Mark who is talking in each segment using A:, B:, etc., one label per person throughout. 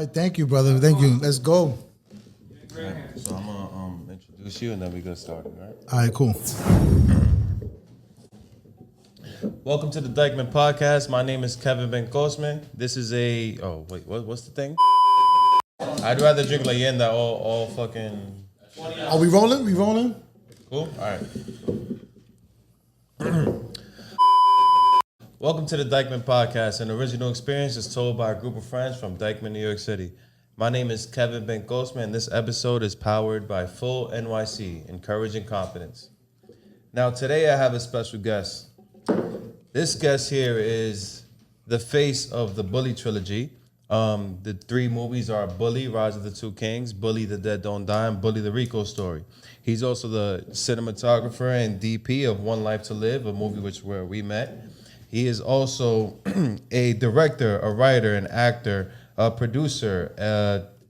A: right, thank you, brother. Thank you. Let's go.
B: Right, so I'm gonna introduce you and then we get started, right?
A: All right, cool.
B: Welcome to the Dyckman podcast. My name is Kevin Ben Kosman. This is a what's the thing? I'd rather drink leyenda all fucking.
A: Are we rolling? We rolling?
B: Cool. All right. Welcome to the Dyckman podcast. An original experience is told by a group of friends from Dyckman, New York City. My name is Kevin Ben Kosman, and this episode is powered by Full NYC, encouraging confidence. Now, today I have a special guest. This guest here is the face of the Bully trilogy. The three movies are Bully, Rise of the Two Kings, Bully, The Dead Don't Die, and Bully, The Rico Story. He's also the cinematographer and DP of One Life to Live, a movie where we met. He is also a director, a writer, an actor, a producer,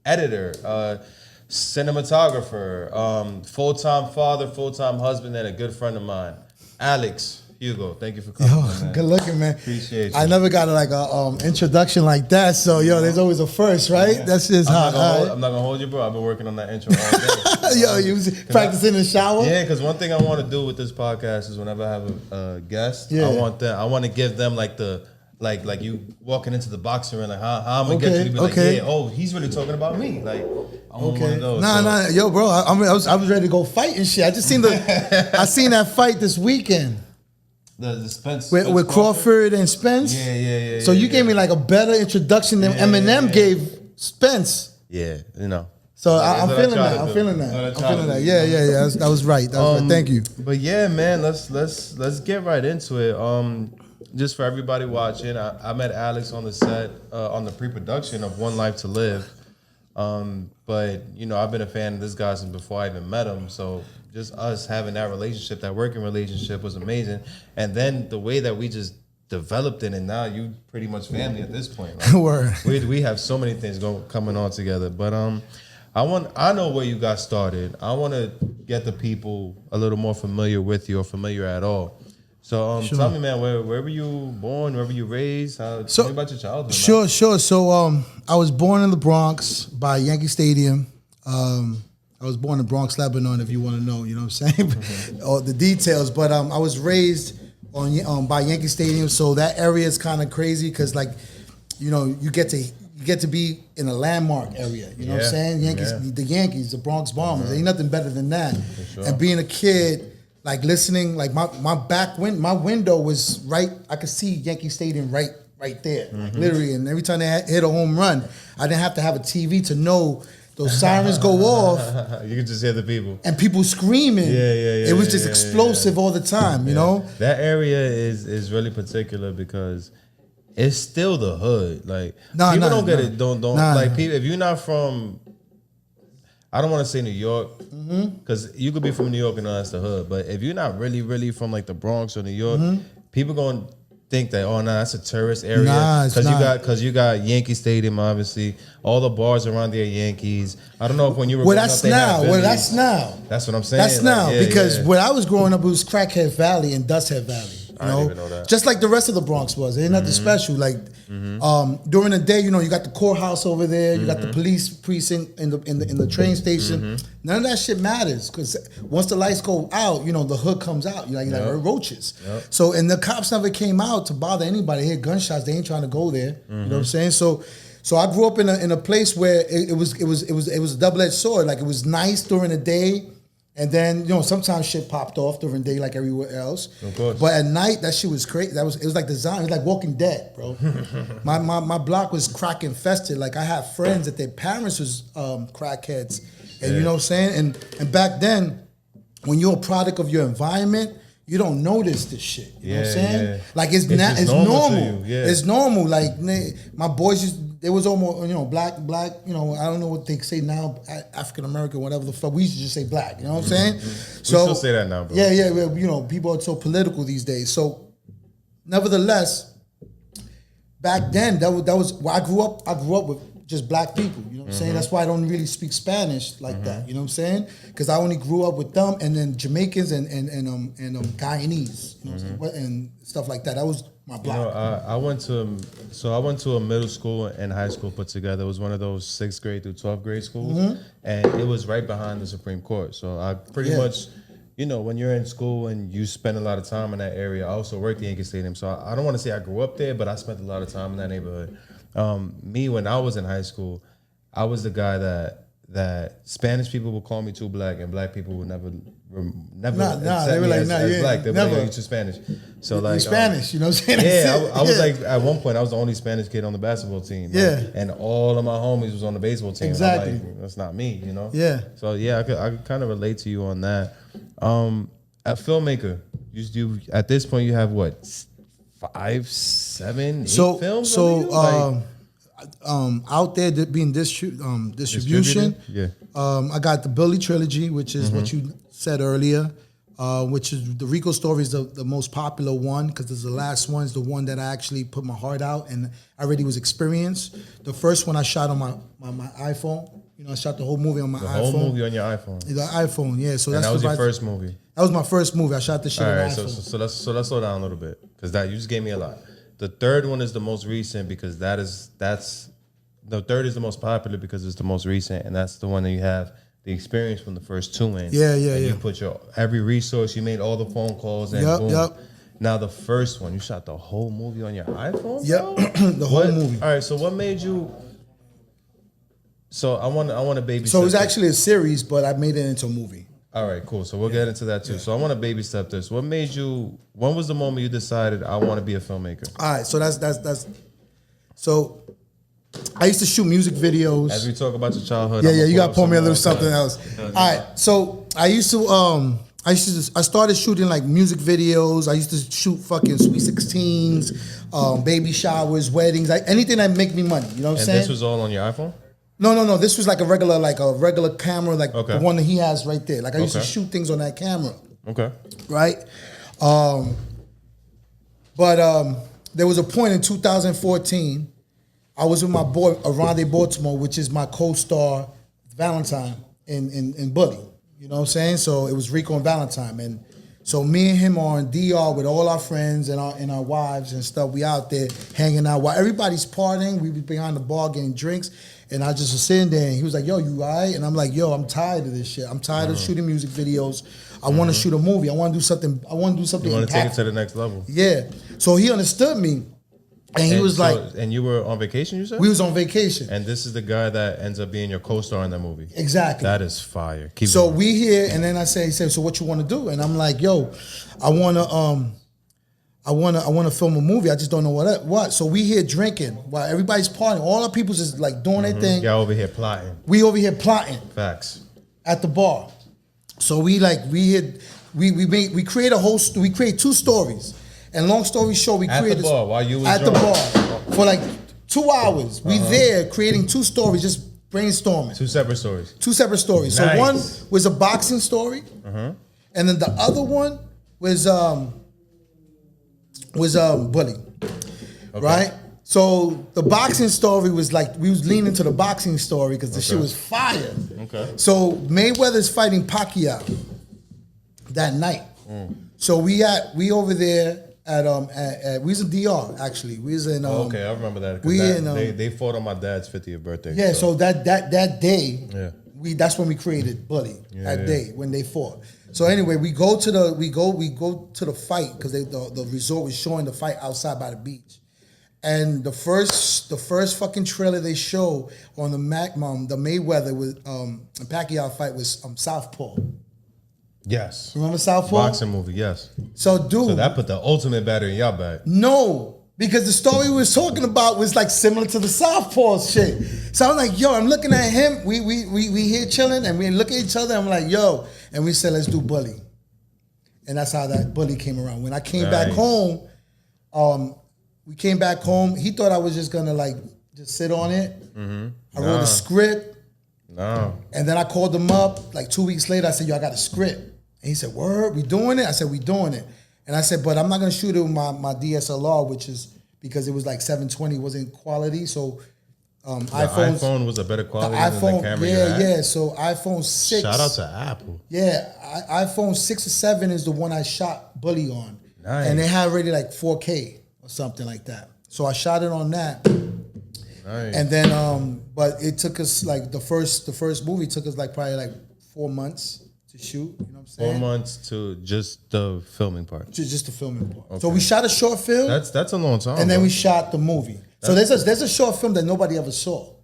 B: editor, cinematographer, full-time father, full-time husband, and a good friend of mine. Alex, Hugo, thank you for coming.
A: Man. Good looking, man.
B: Appreciate you.
A: I never got a introduction like that, so there's always a first, right?
B: Yeah.
A: That's just hot.
B: I'm not gonna hold you, bro. I've been working on that intro all day.
A: You was practicing in the shower?
B: Yeah, because one thing I want to do with this podcast is whenever I have a guest, I want to give them like you walking into the boxing ring, like how I'm gonna get you to be like, yeah, oh, he's really talking about me, like I'm one of those.
A: Nah, yo, bro, I was ready to go fight and shit. I just seen I seen that fight this weekend.
B: The Spence
A: with Crawford and Spence.
B: Yeah.
A: So you gave me like a better introduction than Eminem gave Spence.
B: Yeah,
A: So I'm feeling that. I'm feeling that. Yeah. That was right. Thank you.
B: But yeah, man, let's get right into it. Just for everybody watching, I met Alex on the set on the pre-production of One Life to Live. But I've been a fan of this guy since before I even met him. So just us having that relationship, that working relationship was amazing. And then the way that we just developed it, and now you pretty much family at this point. Like,
A: Word.
B: We have so many things coming on together. But I know where you got started. I want to get the people a little more familiar with you or familiar at all. So tell me, man, where were you born? Where were you raised? Tell me about your childhood.
A: Sure. So I was born in the Bronx by Yankee Stadium. I was born in Bronx, Lebanon, if you want to know, you know what I'm saying? All the details. But I was raised by Yankee Stadium, so that area is kind of crazy because, like, you get to be in a landmark area. You know what I'm saying? The Yankees, the Bronx Bombers. Ain't nothing better than that. Sure. And being a kid, like listening, like my window was right. I could see Yankee Stadium right there, like literally. And every time they hit a home run, I didn't have to have a TV to know. Those sirens go off.
B: You can just hear the people.
A: And people screaming. Yeah. It was just explosive all the time, you know?
B: That area is really particular because it's still the hood. Like, people don't get it. Don't like, people, if you're not from, I don't want to say New York, because you could be from New York and know that's the hood. But if you're not really, really from like the Bronx or New York, people going to think that, that's a tourist area because you got Yankee Stadium, obviously. All the bars around there are Yankees. I don't know if when you were
A: that's now. That's now.
B: That's what I'm saying.
A: That's now because when I was growing up, it was Crackhead Valley and Dusthead Valley.
B: I didn't even know that.
A: Just like the rest of the Bronx was. Ain't nothing special. Like during the day, you got the courthouse over there. You got the police precinct in the train station. None of that shit matters because once the lights go out, the hood comes out. You're like roaches. Yep. So and the cops never came out to bother anybody. They hear gunshots. They ain't trying to go there. You know what I'm saying? So I grew up in a place where it was a double-edged sword. Like it was nice during the day. And then, sometimes shit popped off during the day like everywhere else. Of course. But at night, that shit was crazy. It was like the zombie. It was like Walking Dead, bro. my block was crack infested. Like I had friends that their parents was crackheads. And you know what I'm saying? And back then, when you're a product of your environment, you don't notice this shit. You know what I'm saying? Yeah. Like it's normal. It's normal. Like my boys it was almost, black, I don't know what they say now, African American, whatever the fuck. We used to just say black, you know what I'm saying? So,
B: we still say that now, bro.
A: Yeah, people are so political these days. So, nevertheless, back then, that was where I grew up with just black people, you know what I'm saying? That's why I don't really speak Spanish like that, you know what I'm saying? Because I only grew up with them and then Jamaicans and Guyanese, you know what I'm saying? And stuff like that. That was my
B: You know,
A: block.
B: I went to a middle school and high school put together. It was one of those 6th grade through 12th grade schools, and it was right behind the Supreme Court. So I pretty much, you know, when you're in school and you spend a lot of time in that area. I also worked at Yankee Stadium, so I don't want to say I grew up there, but I spent a lot of time in that neighborhood. Me, when I was in high school, I was the guy that Spanish people would call me too black, and black people would never accept
A: they were
B: me
A: like,
B: as black. They were
A: never.
B: like, you're too Spanish. So like,
A: You're Spanish, you know what I'm saying?
B: yeah, I was like, at one point, I was the only Spanish kid on the basketball team.
A: Yeah.
B: And all of my homies was on the baseball team.
A: Exactly.
B: I'm like, that's not me, you know?
A: Yeah.
B: So yeah, I could kind of relate to you on that. A filmmaker, you at this point you have what, 5, 7, 8 films?
A: Out there being distribution.
B: Yeah.
A: I got the Billy trilogy, which is what you said earlier, which is the Rico story is the most popular one because it's the last one, is the one that I actually put my heart out and I already was experienced. The first one I shot on my iPhone. You know, I shot the whole movie on my iPhone.
B: The whole movie on your iPhone.
A: The iPhone, yeah. So
B: and that was your first movie.
A: That was my first movie. I shot the shit on
B: All right,
A: iPhone.
B: so let's slow down a little bit because that you just gave me a lot. The third one is the most recent because the third is the most popular because it's the most recent, and that's the one that you have the experience from the first 2 in.
A: Yeah.
B: You put your every resource, you made all the phone calls, and boom.
A: Yep.
B: Now the first one, you shot the whole movie on your iPhone.
A: Yep, the whole movie.
B: All right, so what made you? So I want to baby.
A: So it was actually a series, but I made it into a movie.
B: All right, cool. So we'll get into that too. So I want to baby step this. What made you? When was the moment you decided I want to be a filmmaker?
A: All right, so that's. So I used to shoot music videos.
B: As we talk about your childhood,
A: Yeah, you got to pour me a little something else. All right, so I started shooting like music videos. I used to shoot fucking Sweet 16s, baby showers, weddings, like anything that make me money. You know what I'm saying?
B: And this was all on your iPhone?
A: No. This was like a regular camera, like
B: Okay.
A: the one that he has right there. Like I used to
B: Okay.
A: shoot things on that camera.
B: Okay.
A: Right? But there was a point in 2014, I was with my boy, Arande Baltimore, which is my co-star, Valentine, in Bully. You know what I'm saying? So it was Rico and Valentine. And so me and him are in DR with all our friends and our wives and stuff. We out there hanging out. While everybody's partying, we be behind the bar getting drinks. And I just was sitting there and he was like, yo, you all right? And I'm like, yo, I'm tired of this shit. I'm tired of shooting music videos. I want to shoot a movie. I want to do something.
B: You want to take it to the next level.
A: Yeah. So he understood me. And he was like...
B: And you were on vacation, you said?
A: We was on vacation.
B: And this is the guy that ends up being your co-star in that movie.
A: Exactly.
B: That is fire. Keep
A: So
B: going.
A: we here, and then he said, so what you want to do? And I'm like, yo, I wanna film a movie. I just don't know what. So we here drinking while everybody's partying. All our people's just like doing their thing.
B: Y'all over here plotting.
A: We over here plotting
B: Facts.
A: at the bar. So we create we create 2 stories. And long story short, we
B: At
A: created
B: the bar while you was
A: at
B: drunk.
A: the bar for like 2 hours. We there creating 2 stories, just brainstorming.
B: 2 separate stories.
A: 2 separate stories.
B: Nice.
A: So one was a boxing story, and then the other one was Bully, right? So the boxing story was like we was leaning to the boxing story because the shit was fire.
B: Okay.
A: So Mayweather's fighting Pacquiao that night. So we over there at we was in DR actually. We was in
B: Okay, I remember that. 'Cause they fought on my dad's 50th birthday.
A: Yeah, so that day,
B: Yeah.
A: that's when we created Bully.
B: Yeah.
A: Day when they fought. So anyway, we go to the fight because the resort was showing the fight outside by the beach, and the first fucking trailer they show on the Mayweather with Pacquiao fight was Southpaw.
B: Yes.
A: Remember Southpaw?
B: Boxing movie, yes.
A: So dude,
B: So that put the ultimate battery in y'all back.
A: no. Because the story we was talking about was like similar to the Southpaw shit. So I'm like, yo, I'm looking at him. We here chilling and we look at each other. I'm like, yo, and we said, let's do Bully. And that's how that Bully came around. When I came back home, we came back home. He thought I was just gonna like just sit on it. I wrote a script.
B: No.
A: And then I called him up like 2 weeks later. I said, yo, I got a script. And he said, word, we doing it? I said, we doing it. And I said, but I'm not gonna shoot it with my DSLR, which is because it was like 720, wasn't quality. So
B: iPhone was a better quality than the camera you had.
A: Yeah. So iPhone 6.
B: Shout out to Apple.
A: Yeah, iPhone 6 or 7 is the one I shot Bully on.
B: Nice.
A: And they had already like 4K or something like that. So I shot it on that.
B: Nice.
A: And then, but it took us like the first movie took us like probably like 4 months to shoot. You know what I'm saying?
B: 4 months to just the filming part.
A: Just the filming part.
B: Okay.
A: So we shot a short film.
B: That's a long time.
A: And then
B: bro.
A: we shot the movie. So there's a short film that nobody ever saw.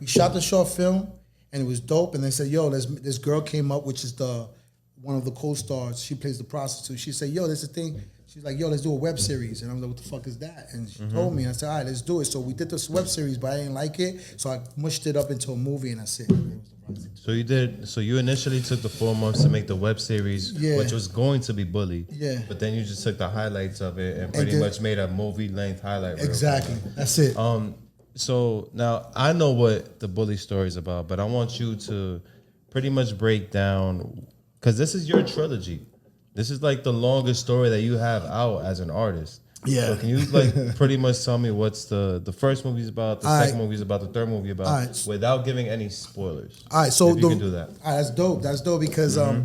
A: We shot the short film, and it was dope. And they said, "Yo, this girl came up, which is one of the co-stars. She plays the prostitute. She said, "Yo, there's a thing." She's like, "Yo, let's do a web series." And I was like, "What the fuck is that?" And she told me. And I said, "All right, let's do it." So we did this web series, but I didn't like it, so I mushed it up into a movie, and that's it.
B: So you did. So you initially took the 4 months to make the web series, which was going to be Bully.
A: Yeah.
B: But then you just took the highlights of it and pretty much made a movie length highlight reel.
A: Exactly. That's it.
B: So now I know what the Bully story is about, but I want you to pretty much break down, because this is your trilogy. This is like the longest story that you have out as an artist.
A: Yeah.
B: So can you like pretty much tell me what's the first movie's about, the second movie's about, the third movie about, without giving any spoilers?
A: All right, so
B: if you can do that.
A: All right, that's dope. That's dope because the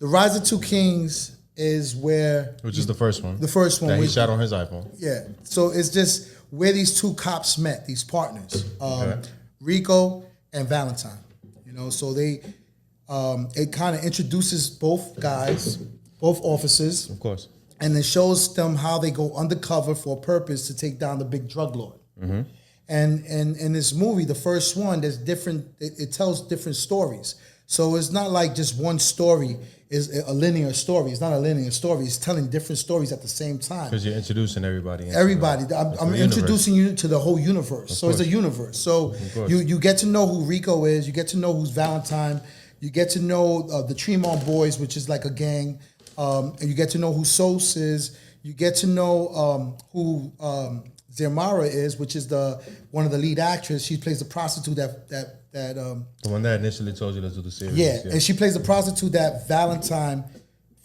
A: Rise of Two Kings is where,
B: which is the first one.
A: The first one
B: that he shot on his iPhone.
A: Yeah. So it's just where these two cops met, these partners, Rico and Valentine. You know, so they it kind of introduces both guys, both officers,
B: Of course.
A: and it shows them how they go undercover for a purpose to take down the big drug lord. And in this movie, the first one, there's different. It tells different stories. So it's not like just one story is a linear story. It's not a linear story. It's telling different stories at the same time.
B: Because you're introducing everybody.
A: I'm introducing you to the whole universe. So it's a universe. So you get to know who Rico is. You get to know who's Valentine. You get to know the Tremont Boys, which is like a gang. And you get to know who Sos is. You get to know who Zermara is, which is one of the lead actors. She plays the prostitute that
B: the one that initially told you let's do the series.
A: Yeah, and she plays the prostitute that Valentine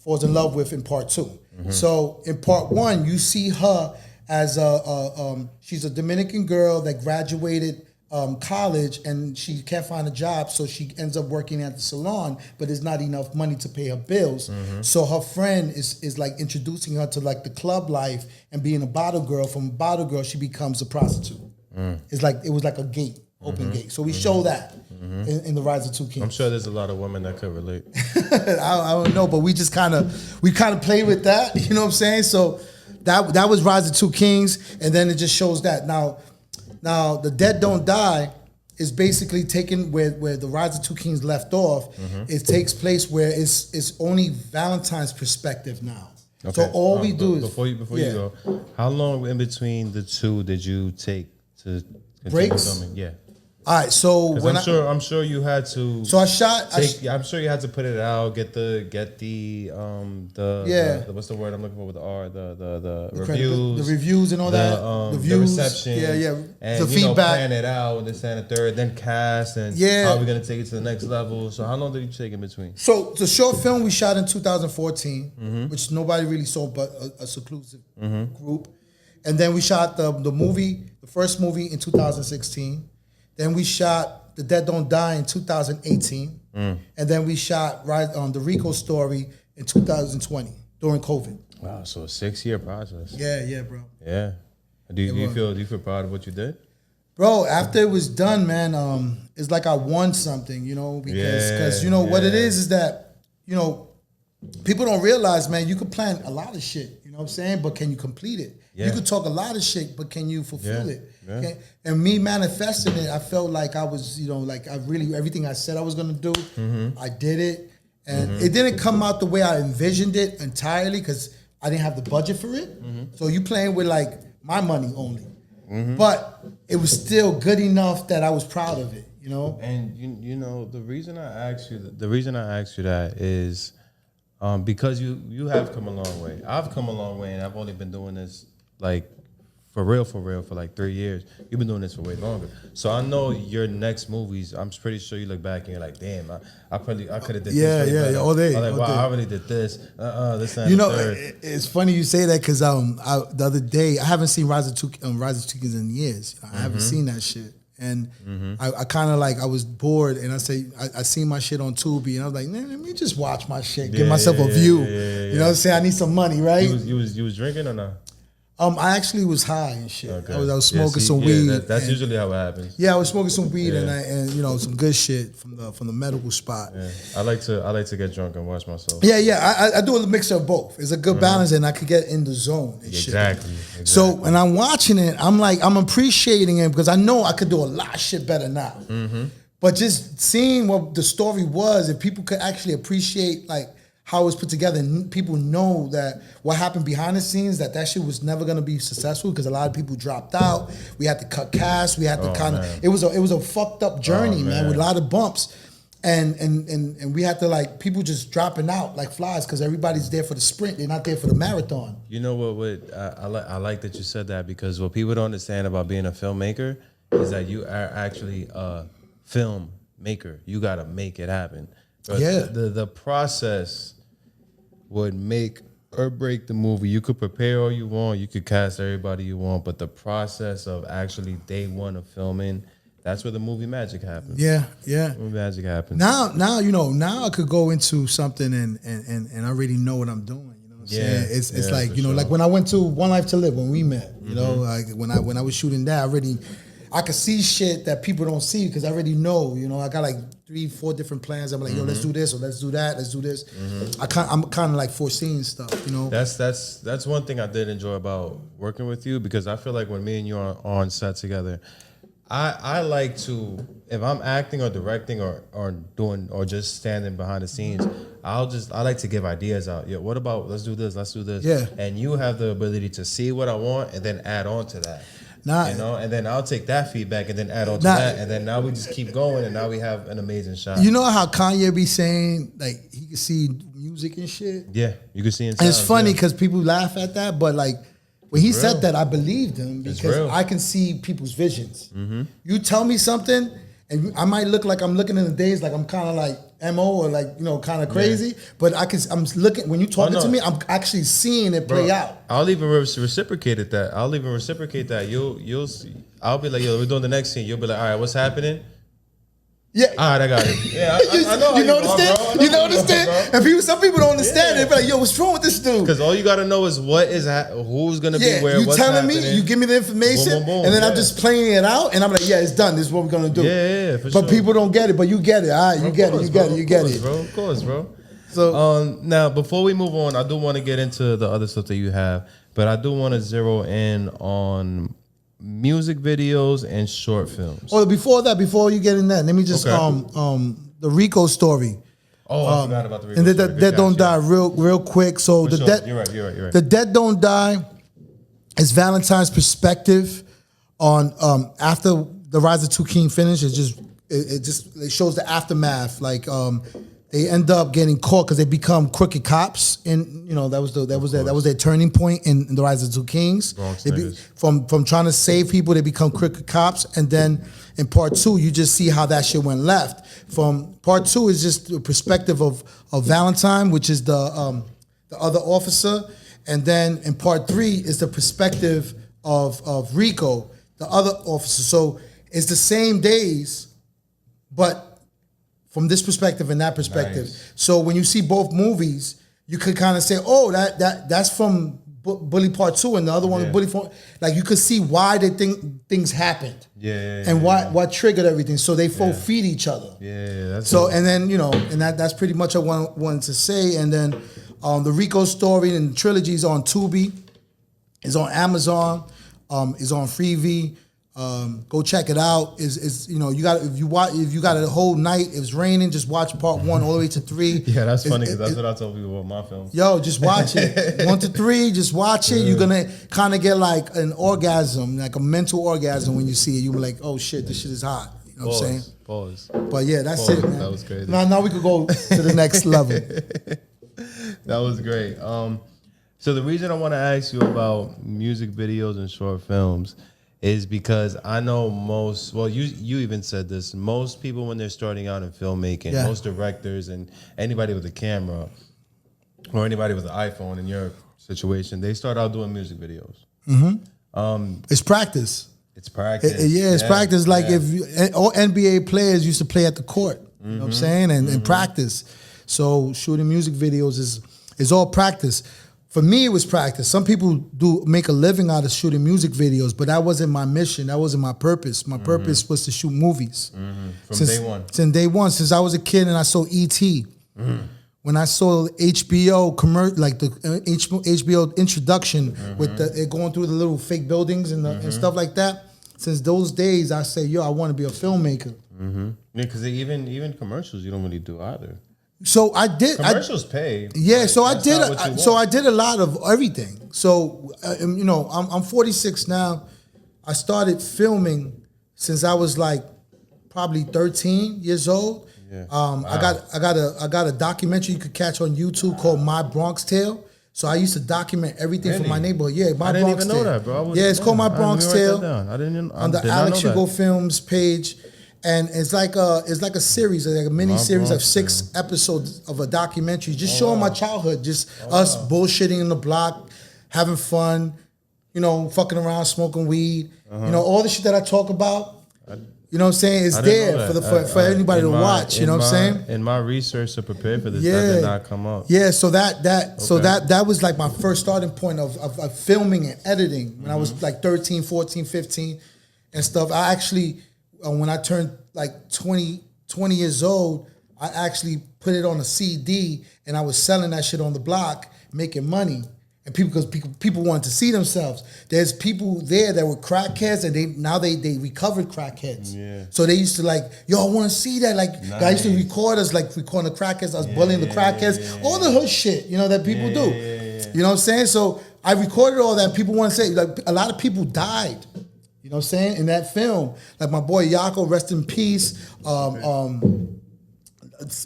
A: falls in love with in part 2. So in part 1, you see her as she's a Dominican girl that graduated college and she can't find a job, so she ends up working at the salon, but there's not enough money to pay her bills. So her friend is like introducing her to like the club life and being a bottle girl. From a bottle girl, she becomes a prostitute. It's like it was like a gate. Open gate. So we show that in the Rise of Two Kings.
B: I'm sure there's a lot of women that could relate.
A: I don't know, but we kind of play with that. You know what I'm saying? So that was Rise of Two Kings, and then it just shows that. Now The Dead Don't Die is basically taken where the Rise of Two Kings left off. It takes place where it's only Valentine's perspective now. Okay. So all we do is
B: before you go, how long in between the two did you take to
A: breaks?
B: Filming? Yeah.
A: All right, so
B: I'm sure you had to.
A: So I shot.
B: I'm sure you had to put it out. Get the what's the word I'm looking for with the R? The reviews,
A: the reviews and all that. The views,
B: the reception, and
A: the feedback.
B: Plan it out. This and the third, then cast, and how are we gonna take it to the next level? So how long did you take in between?
A: So the short film we shot in 2014, which nobody really saw but a seclusive group, and then we shot the movie, the first movie in 2016. Then we shot The Dead Don't Die in 2018. And then we shot the Rico story in 2020 during COVID.
B: Wow, so a 6-year process.
A: Yeah, bro.
B: Yeah. Do you feel proud of what you did?
A: Bro, after it was done, man, it's like I won something, you know, because you know what it is that, you know, people don't realize, man, you can plan a lot of shit, you know what I'm saying? But can you complete it? Yeah. You could talk a lot of shit, but can you fulfill it? Yeah. Okay? And me manifesting it, I felt like I was, you know, like I really, everything I said I was going to do, I did it. And it didn't come out the way I envisioned it entirely because I didn't have the budget for it. So you playing with like my money only. But it was still good enough that I was proud of it, you know?
B: And you know, the reason I asked you that is because you have come a long way. I've come a long way, and I've only been doing this like for real for like 3 years. You've been doing this for way longer. So I know your next movies, I'm pretty sure you look back and you're like, damn, I could have did this.
A: Yeah, all day.
B: I'm like, wow, I really did this. This and
A: you know,
B: third.
A: It's funny you say that because the other day, I haven't seen Rise of Two Kings in years. I haven't seen that shit. And I kind of like, I was bored and I seen my shit on Tubi and I was like, man, let me just watch my shit, give myself a view. You know what I'm saying? I need some money, right?
B: You was drinking or not?
A: I actually was high and shit.
B: Okay.
A: I was smoking some weed.
B: That's usually how it happens.
A: Yeah, I was smoking some weed and you know, some good shit from the medical spot.
B: Yeah. I like to get drunk and watch myself.
A: Yeah. I do a mixture of both. It's a good balance, and I could get in the zone and shit.
B: Exactly.
A: So when I'm watching it, I'm appreciating it because I know I could do a lot of shit better now. But just seeing what the story was, if people could actually appreciate like how it was put together, and people know that what happened behind the scenes, that shit was never gonna be successful because a lot of people dropped out. We had to cut cast. We had to kind of. It was a fucked up journey, man, with a lot of bumps, and we had to like people just dropping out like flies because everybody's there for the sprint. They're not there for the marathon.
B: You know what? I like that you said that because what people don't understand about being a filmmaker is that you are actually a filmmaker. You gotta make it happen. But the process would make or break the movie. You could prepare all you want, you could cast everybody you want, but the process of actually day one of filming, that's where the movie magic happens.
A: Yeah.
B: Movie magic happens.
A: Now you know, now I could go into something and I already know what I'm doing. You know what I'm saying? It's like, you know, like when I went to One Life to Live, when we met, you know, like when I was shooting that, I could see shit that people don't see because I already know, you know, I got like 3-4 different plans. I'm like, yo, let's do this or let's do that, let's do this. I'm kind of like foreseeing stuff, you know.
B: That's one thing I did enjoy about working with you because I feel like when me and you are on set together, I like to, if I'm acting or directing or doing or just standing behind the scenes, I like to give ideas out. Yeah, what about let's do this.
A: Yeah.
B: And you have the ability to see what I want and then add on to that. You know, and then I'll take that feedback and then add on to that, and then now we just keep going, and now we have an amazing shot.
A: You know how Kanye be saying like he can see music and shit.
B: Yeah, you can see. And
A: it's funny because people laugh at that, but like when he said that, I believed him because I can see people's visions. You tell me something, and I might look like I'm looking in the days like I'm kind of like MO or like, you know, kind of crazy, but I'm looking, when you talking to me, I'm actually seeing it play out.
B: I'll even reciprocate that. You'll see. I'll be like, yo, we're doing the next scene. You'll be like, all right, what's happening?
A: Yeah.
B: All right, I got it. Yeah, I know.
A: You understand? You understand? And some people don't understand. They be like, yo, what's wrong with this dude?
B: Because all you got to know is who's going to be where,
A: you
B: what's
A: telling
B: happening.
A: me, you give me the information,
B: Boom, boom, boom.
A: and then I'm just playing it out, and I'm like, yeah, it's done. This is what we're going to do.
B: Yeah, for sure.
A: But people don't get it, but you get it. All right, you get it.
B: Bro, of course, bro.
A: So
B: now, before we move on, I do want to get into the other stuff that you have, but I do want to zero in on music videos and short films.
A: Oh, before you get in that, let me just the Rico story.
B: Oh, I forgot about the Rico
A: story. And
B: the
A: Dead Don't Die real quick. So
B: you're right.
A: The Dead Don't Die is Valentine's perspective on after the Rise of Two King finished. It shows the aftermath. Like they end up getting caught because they become crooked cops, and you know that was their turning point in the Rise of Two Kings. From trying to save people, they become crooked cops, and then in part 2, you just see how that shit went left. From part 2 is just the perspective of Valentine, which is the other officer, and then in part 3 is the perspective of Rico, the other officer. So it's the same days, but from this perspective and that perspective. Nice. So when you see both movies, you could kind of say, oh, that's from Bully Part 2 and the other one is Bully Part. Like you could see why they think things happened. And what triggered everything. So they both feed each other.
B: That's
A: so and then, you know, and that's pretty much what I wanted to say. And then the Rico story and the trilogy is on Tubi, is on Amazon, is on Freevee. Go check it out. Is you know, if you got a whole night, it was raining, just watch part 1 all the way to 3.
B: Yeah, that's funny because that's what I tell people about my films.
A: Yo, just watch it. 1 to 3, just watch it. You're gonna kind of get like an orgasm, like a mental orgasm when you see it. You be like, oh shit, this shit is hot. You know what I'm saying?
B: Pause.
A: But yeah, that's it, man.
B: That was crazy.
A: Now we could go to the next level.
B: That was great. So the reason I want to ask you about music videos and short films is because I know you even said this, most people when they're starting out in filmmaking, most directors and anybody with a camera or anybody with an iPhone in your situation, they start out doing music videos.
A: It's practice.
B: It's practice.
A: It's practice. Like if all NBA players used to play at the court, you know what I'm saying? And practice. So shooting music videos is all practice. For me, it was practice. Some people do make a living out of shooting music videos, but that wasn't my mission. That wasn't my purpose. My purpose was to shoot movies.
B: From day one.
A: Since day one, since I was a kid and I saw E.T. When I saw HBO like the HBO introduction with it going through the little fake buildings and stuff like that. Since those days, I said, yo, I want to be a filmmaker.
B: Yeah, because even commercials you don't really do either.
A: So I did.
B: Commercials pay.
A: Yeah, so I did. So I did a lot of everything. So you know, I'm 46 now. I started filming since I was like probably 13 years old.
B: Yeah.
A: Wow. I got a documentary you could catch on YouTube called My Bronx Tale. So I used to document everything from my neighborhood. Yeah, My Bronx Tale. I didn't even know that, bro. Yeah, it's called My Bronx Tale.
B: I didn't.
A: On the Alex Hugo Films page. And it's like a series, like a mini series of 6 episodes of a documentary, just showing my childhood, just us bullshitting in the block, having fun, you know, fucking around, smoking weed, you know, all the shit that I talk about. You know what I'm saying? It's there for anybody to watch. You know what I'm saying?
B: In my research to prepare for this, that did not come up.
A: Yeah, so that was like my first starting point of filming and editing when I was like 13, 14, 15 and stuff. I actually. When I turned like 20 years old, I actually put it on a CD and I was selling that shit on the block, making money. And because people wanted to see themselves. There's people there that were crackheads and they recovered crackheads. Yeah. So they used to like, yo, I want to see that. Like, nice. I used to record us like recording the crackheads. I was bullying the crackheads. All the hood shit, you know, that people do. You know what I'm saying? So I recorded all that. People want to say, like, a lot of people died. You know what I'm saying? In that film, like my boy Yako, rest in peace.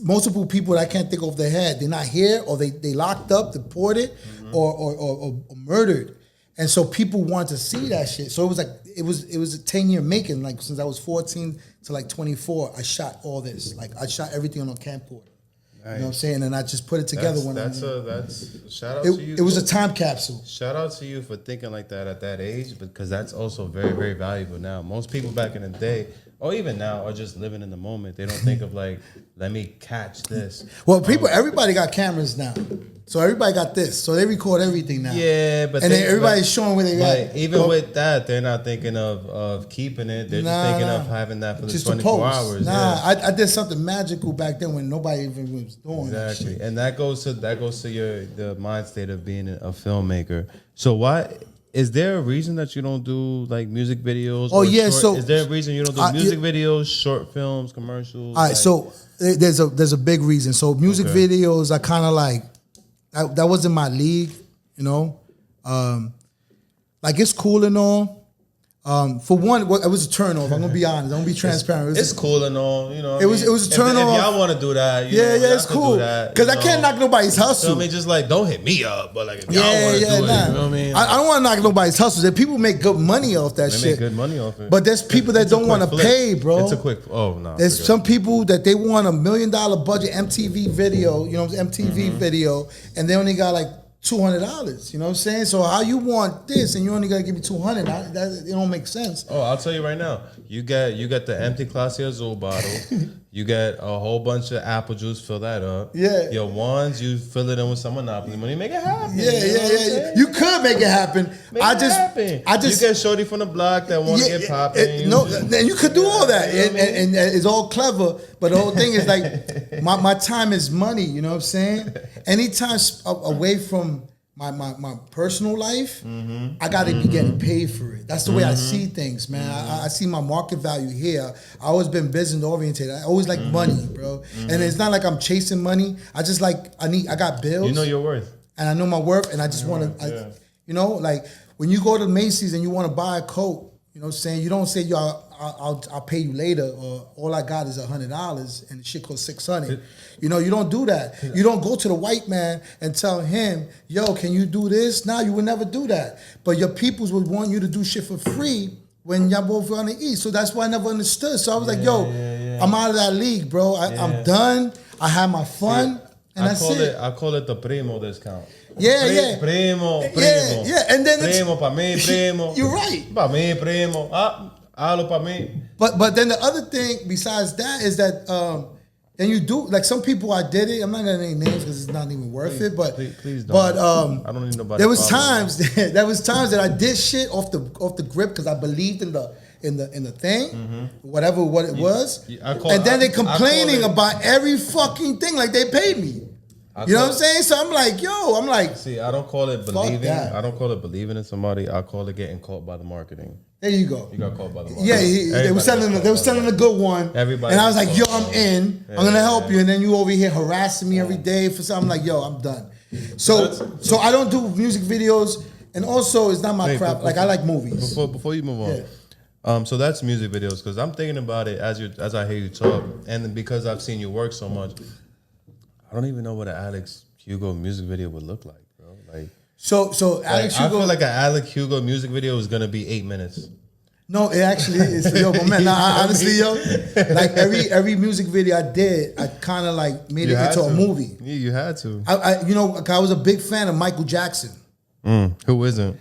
A: Multiple people that I can't think of their head. They're not here, or they locked up, deported, or murdered. And so people wanted to see that shit. So it was a 10-year making. Like since I was 14 to like 24, I shot all this. Like I shot everything on a camcorder. Nice. You know what I'm saying? And I just put it together
B: that's shout out to you.
A: It was a time capsule.
B: Shout out to you for thinking like that at that age, because that's also very, very valuable now. Most people back in the day, or even now, are just living in the moment. They don't think of like, let me catch this.
A: Well, everybody got cameras now. So everybody got this. So they record everything now.
B: Yeah, but
A: then everybody's showing where they got.
B: Even with that, they're not thinking of keeping it. They're just thinking of having that for the 24 hours.
A: I did something magical back then when nobody even was doing that shit.
B: And that goes to the mind state of being a filmmaker. So why is there a reason that you don't do like music videos?
A: Oh yeah, so
B: is there a reason you don't do music videos, short films, commercials?
A: All right, so there's a big reason. So music videos are kind of like. That wasn't my league, you know. Like it's cool and all. For one, it was a turn off. I'm gonna be honest. I'm gonna be transparent.
B: It's cool and all, you know.
A: It was a turn off.
B: If y'all want to do that,
A: it's cool. Because I can't knock nobody's hustle.
B: So I mean, just like don't hit me up, but like if y'all want to do it, you know what I mean.
A: I don't want to knock nobody's hustle. There people make good money off that shit.
B: They make good money off it.
A: But there's people that don't want to pay, bro.
B: It's a quick. Oh no.
A: There's some people that they want $1 million budget MTV video, you know, MTV video, and they only got like $200. You know what I'm saying? So how you want this and you only gotta give me $200? That it don't make sense.
B: Oh, I'll tell you right now. You got the empty Classy Azul bottle. You get a whole bunch of apple juice. Fill that up.
A: Yeah.
B: Your ones, you fill it in with some Monopoly money. Make it happen.
A: Yeah. You could make it happen. I just
B: you get shorty from the block that want to get popping.
A: You could do all that, and it's all clever. But the whole thing is like my time is money. You know what I'm saying? Anytime away from my personal life, I got to be getting paid for it. That's the way I see things, man. I see my market value here. I always been business oriented. I always like money, bro. And it's not like I'm chasing money. I just like I got bills.
B: You know your worth,
A: and I know my worth, and I just want to. You know, like when you go to Macy's and you want to buy a coat, you know what I'm saying? You don't say, yo, I'll pay you later, or all I got is $100 and the shit costs $600. You know, you don't do that. You don't go to the white man and tell him, yo, can you do this? Nah, you would never do that. But your peoples would want you to do shit for free when y'all both on the east. So that's why I never understood. So I was like, yo, I'm out of that league, bro. I'm done. I had my fun. And that's it.
B: I call it the primo discount.
A: Primo. Yeah. And then
B: primo pa mí, primo.
A: You're right.
B: Pa mí, primo. Halo pa mí.
A: But then the other thing besides that is that And you do like some people. I did it. I'm not gonna name names because it's not even worth it. But
B: please don't.
A: But
B: I don't need nobody.
A: there was times that I did shit off the grip because I believed in the thing, whatever what it was. And then they complaining about every fucking thing like they paid me. You know what I'm saying? So I'm like,
B: see, I don't call it believing.
A: that.
B: I don't call it believing in somebody. I call it getting caught by the marketing.
A: There you go.
B: You got caught by the marketing.
A: Yeah, they were selling a good one.
B: Everybody.
A: And I was like, yo, I'm in. I'm gonna help you. And then you over here harassing me every day for something. I'm like, yo, I'm done. So I don't do music videos, and also it's not my crap. Like I like movies.
B: Before you move on. So that's music videos because I'm thinking about it as I hear you talk, and then because I've seen you work so much, I don't even know what an Alex Hugo music video would look like, bro. Like
A: so Alex Hugo.
B: I feel like an Alex Hugo music video is gonna be 8 minutes.
A: No, it actually is. Yo, but man, honestly, yo, like every music video I did, I kind of like made it into a movie.
B: Yeah, you had to.
A: I was a big fan of Michael Jackson.
B: Who isn't?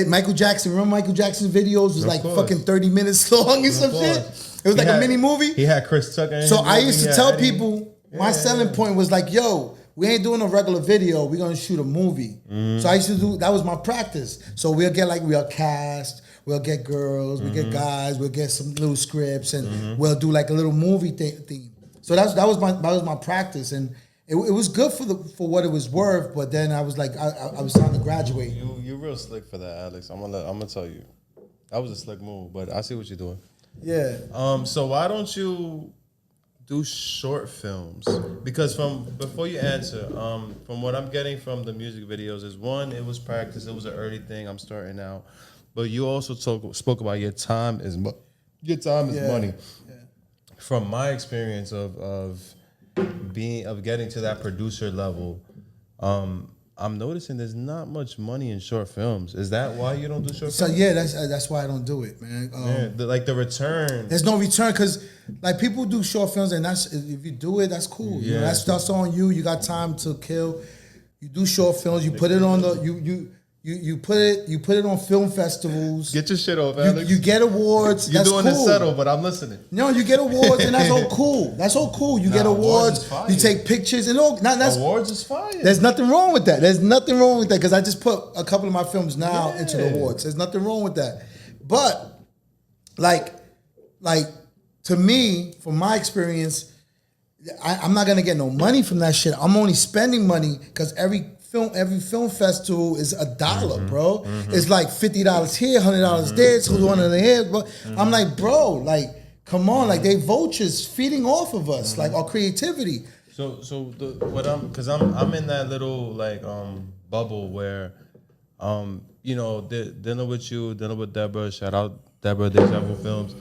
A: Michael Jackson, remember Michael Jackson's videos was like fucking 30 minutes long and some shit? It was like a mini movie.
B: He had Chris Tucker.
A: So I used to tell people, my selling point was like, yo, we ain't doing a regular video. We're going to shoot a movie. So I used to do, that was my practice. So we'll cast, we'll get girls, we'll get guys, we'll get some little scripts, and we'll do like a little movie theme. So that was my practice. And it was good for what it was worth, but then I was like, I was trying to graduate.
B: You real slick for that, Alex. I'm gonna tell you. That was a slick move, but I see what you're doing.
A: Yeah.
B: So why don't you do short films? Because before you answer, from what I'm getting from the music videos is one, it was practice. It was an early thing. I'm starting out, but you also spoke about your time is money.
A: Yeah.
B: From my experience of getting to that producer level, I'm noticing there's not much money in short films. Is that why you don't do short films?
A: So yeah, that's why I don't do it, man.
B: The return.
A: There's no return because like people do short films, and that's if you do it, that's cool.
B: Yeah,
A: that's on you. You got time to kill. You do short films. You put it on you put it on film festivals.
B: Get your shit off, Alex.
A: You get awards.
B: You're
A: that's
B: doing
A: cool.
B: it subtle, but I'm listening.
A: No, you get awards, and that's all cool. That's all cool. You get awards. You take pictures, and all.
B: Awards is fire.
A: There's nothing wrong with that. There's nothing wrong with that because I just put a couple of my films now into the awards. There's nothing wrong with that. But like to me, from my experience, I'm not gonna get no money from that shit. I'm only spending money because every film festival is $1, bro. It's like $50 here, $100 there, $200 here, bro. I'm like, bro, like, come on, like they vultures feeding off of us, like our creativity.
B: So I'm in that little like bubble where dealing with Deborah, shout out Deborah, Deja Vu Films.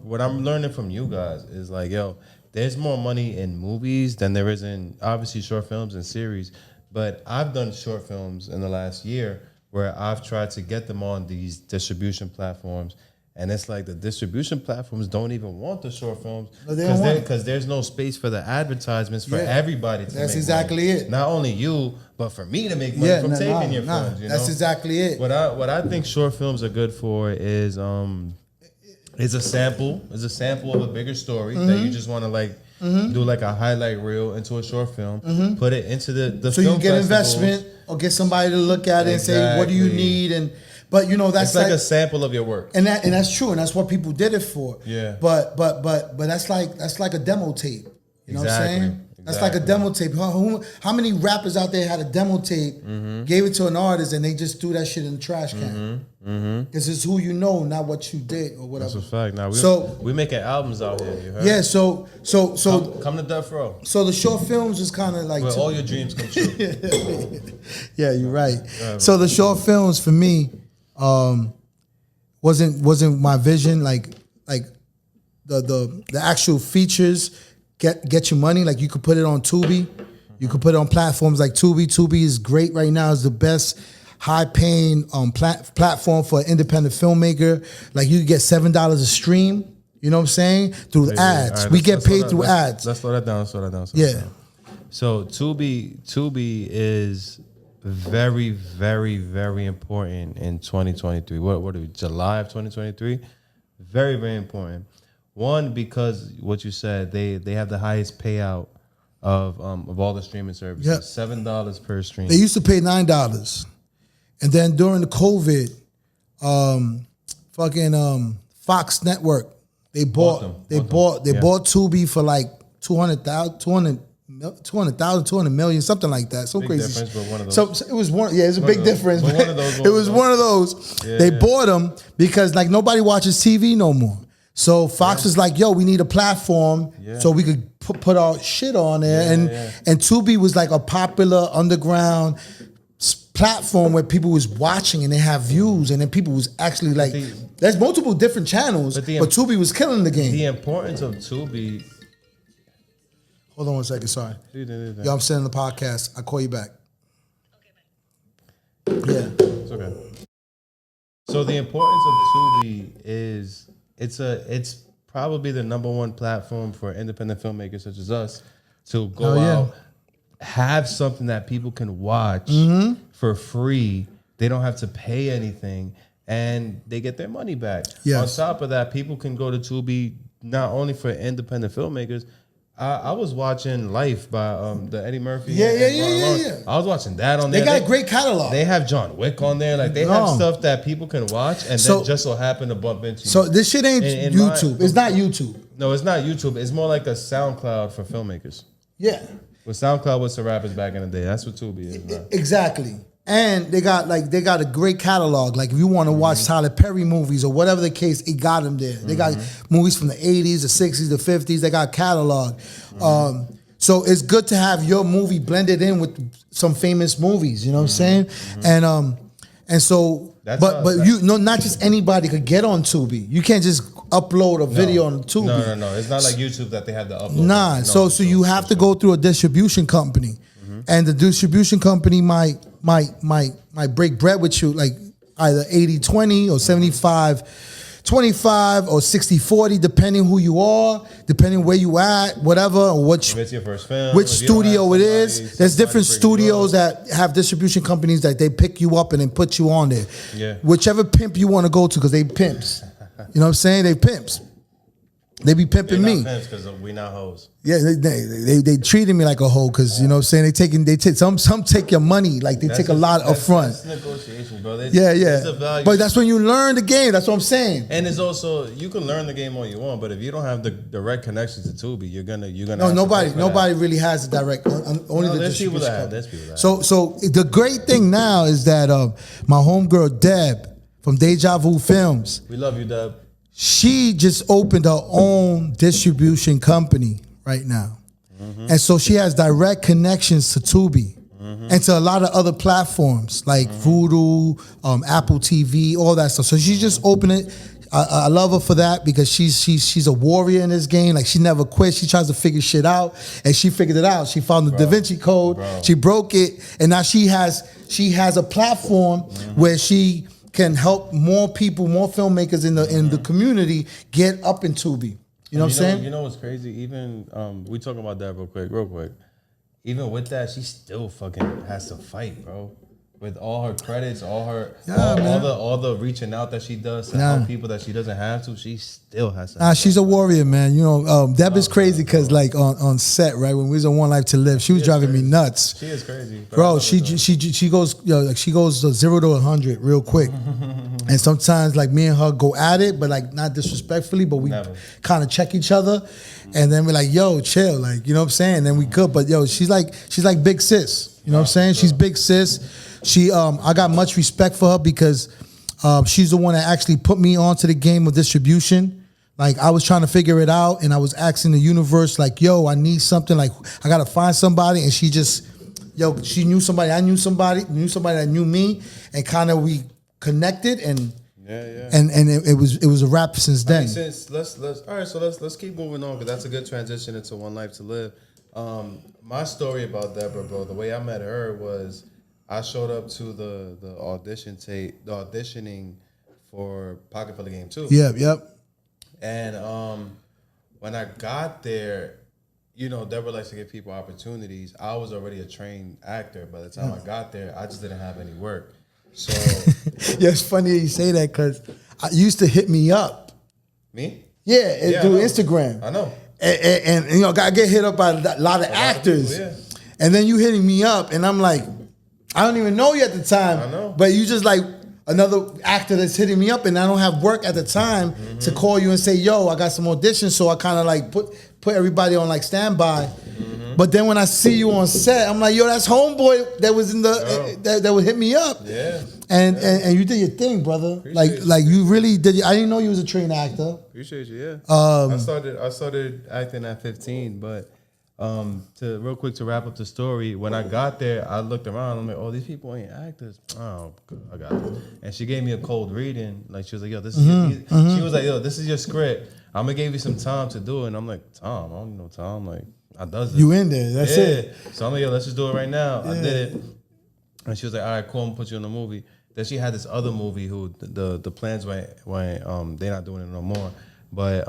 B: What I'm learning from you guys is like, yo, there's more money in movies than there is in obviously short films and series. But I've done short films in the last year where I've tried to get them on these distribution platforms. And it's like the distribution platforms don't even want the short films because there's no space for the advertisements for everybody to
A: That's
B: make
A: exactly
B: money.
A: it.
B: Not only you, but for me to make money from taking your films.
A: That's exactly it.
B: What I think short films are good for is a sample. Is a sample of a bigger story that you just want to like do like a highlight reel into a short film, put it into the
A: so
B: film
A: you get
B: festivals.
A: investment or get somebody to look at it and say, what do you need? But that's
B: it's like a sample of your work,
A: and that's true, and that's what people did it for.
B: Yeah.
A: But that's like a demo tape. You know what I'm saying? That's like a demo tape. How many rappers out there had a demo tape, gave it to an artist, and they just threw that shit in the trash can? Because it's who you know, not what you did or whatever.
B: That's a fact. Now we making albums out here. You heard?
A: Yeah. So
B: come to Death Row.
A: So the short films is kind of like
B: where all your dreams come true.
A: Yeah, you're right. So the short films for me wasn't my vision. Like the actual features get you money. Like you could put it on Tubi. You could put it on platforms like Tubi. Tubi is great right now. It's the best high-paying platform for an independent filmmaker. Like you get $7 a stream. You know what I'm saying? Through ads.
B: Right,
A: we get paid through ads.
B: Let's slow that down.
A: Yeah.
B: So Tubi is very, very, very important in 2023. What are we? July of 2023? Very, very important. One, because what you said, they have the highest payout of all the streaming services.
A: Yep.
B: $7 per stream.
A: They used to pay $9, and then during the COVID, Fox Network, they bought Tubi for like 200 million, something like that. So
B: big
A: crazy.
B: difference, but one of those.
A: So it was one. Yeah, it's a big difference.
B: But one of those,
A: it was one of those.
B: Yeah,
A: they bought them because like nobody watches TV no more. So Fox was like, "Yo, we need a platform so we could put our shit on there." And Tubi was like a popular underground platform where people was watching and they have views, and then people was actually like, there's multiple different channels, but Tubi was killing the game.
B: The importance of Tubi.
A: Hold on one second, sorry.
B: Yo,
A: I'm sending the podcast. I'll call you back.
C: Okay,
A: Yeah.
B: It's okay. So the importance of Tubi is it's probably the number one platform for independent filmmakers such as us to go out, have something that people can watch for free. They don't have to pay anything, and they get their money back.
A: Yes.
B: On top of that, people can go to Tubi not only for independent filmmakers. I was watching Life by the Eddie Murphy.
A: Yeah.
B: I was watching that on there.
A: They got a great catalog.
B: They have John Wick on there. Like they have stuff that people can watch, and then just so happen to bump into.
A: So this shit ain't YouTube. It's not YouTube.
B: No, it's not YouTube. It's more like a SoundCloud for filmmakers.
A: Yeah.
B: What SoundCloud was to rappers back in the day. That's what Tubi is. Now.
A: Exactly. And they got a great catalog. Like if you want to watch Tyler Perry movies or whatever the case, it got them there. They got movies from the 80s, the 60s, the 50s. They got catalog. So it's good to have your movie blended in with some famous movies. You know what I'm saying? And so, not just anybody could get on Tubi. You can't just upload a video on Tubi.
B: No. It's not like YouTube that they had to upload.
A: Nah. So you have to go through a distribution company, and the distribution company might break bread with you, like either 80-20 or 75-25 or 60-40, depending who you are, depending where you at, whatever, or
B: if it's your first film,
A: which studio it is. There's different studios that have distribution companies that they pick you up and then put you on there.
B: Yeah.
A: Whichever pimp you want to go to, because they pimps. You know what I'm saying? They pimps. They be pimping me.
B: Because we not hoes.
A: Yeah, they treated me like a hoe because you know what I'm saying. They take some take your money, like they take a lot up front.
B: That's negotiations, bro.
A: But that's when you learn the game. That's what I'm saying.
B: And it's also you can learn the game all you want, but if you don't have the direct connections to Tubi, you're gonna.
A: No, nobody really has the direct. Only the distribution company. So the great thing now is that my homegirl Deb from Deja Vu Films.
B: We love you, Deb.
A: She just opened her own distribution company right now. And so she has direct connections to Tubi and to a lot of other platforms like Vudu, Apple TV, all that stuff. So she just opened it. I love her for that because she's a warrior in this game. Like she never quits. She tries to figure shit out, and she figured it out. She found the Da Vinci Code. She broke it, and now she has a platform where she can help more people, more filmmakers in the community get up in Tubi. You know what I'm saying?
B: You know what's crazy? Even we talk about that real quick. Even with that, she still fucking has to fight, bro. With all her credits, all the reaching out that she does to help people that she doesn't have to, she still has to.
A: Nah, she's a warrior, man. You know, Deb is crazy because like on set, right, when we was on One Life to Live, she was driving me nuts.
B: She is crazy,
A: bro. She goes 0 to 100 real quick, and sometimes like me and her go at it, but like not disrespectfully, but we kind of check each other, and then we're like, yo, chill, like you know what I'm saying. And then we could, but yo, she's like big sis. You know what I'm saying? She's big sis. I got much respect for her because she's the one that actually put me onto the game of distribution. Like I was trying to figure it out, and I was asking the universe, like, "Yo, I need something. Like I gotta find somebody." And she knew somebody. I knew somebody that knew me, and kind of we connected, and it was a wrap since then.
B: Let's keep moving on because that's a good transition into One Life to Live. My story about Deborah, bro. The way I met her was. I showed up to the auditioning for Pocket for the Game 2.
A: Yep.
B: And when I got there, you know, Deborah likes to give people opportunities. I was already a trained actor. By the time I got there, I just didn't have any work. So
A: yeah, it's funny you say that because you used to hit me up.
B: Me?
A: through Instagram.
B: I know.
A: And you know, I get hit up by a lot of actors.
B: People,
A: and then you hitting me up, and I'm like, I don't even know you at the time.
B: I know.
A: But you just like another actor that's hitting me up, and I don't have work at the time to call you and say, yo, I got some auditions. So I kind of like put everybody on like standby. But then when I see you on set, I'm like, yo, that's homeboy that was in the that would hit me up.
B: Yeah.
A: And you did your thing, brother.
B: Appreciate
A: like you really did. I didn't know you was a trained actor.
B: Appreciate you. Yeah. I started acting at 15, but to real quick to wrap up the story, when I got there, I looked around. I'm like, oh, these people ain't actors. Oh, God, I got this. And she gave me a cold reading. Like she was like, yo, this is she was like, yo, this is your script. I'm gonna give you some time to do it. And I'm like, Tom, I don't need no time. Like, I does it.
A: You in there? That's it.
B: So I'm like, yo, let's just do it right now. I did it, and she was like, all right, cool. I'm gonna put you in the movie. Then she had this other movie who the plans went they're not doing it no more. But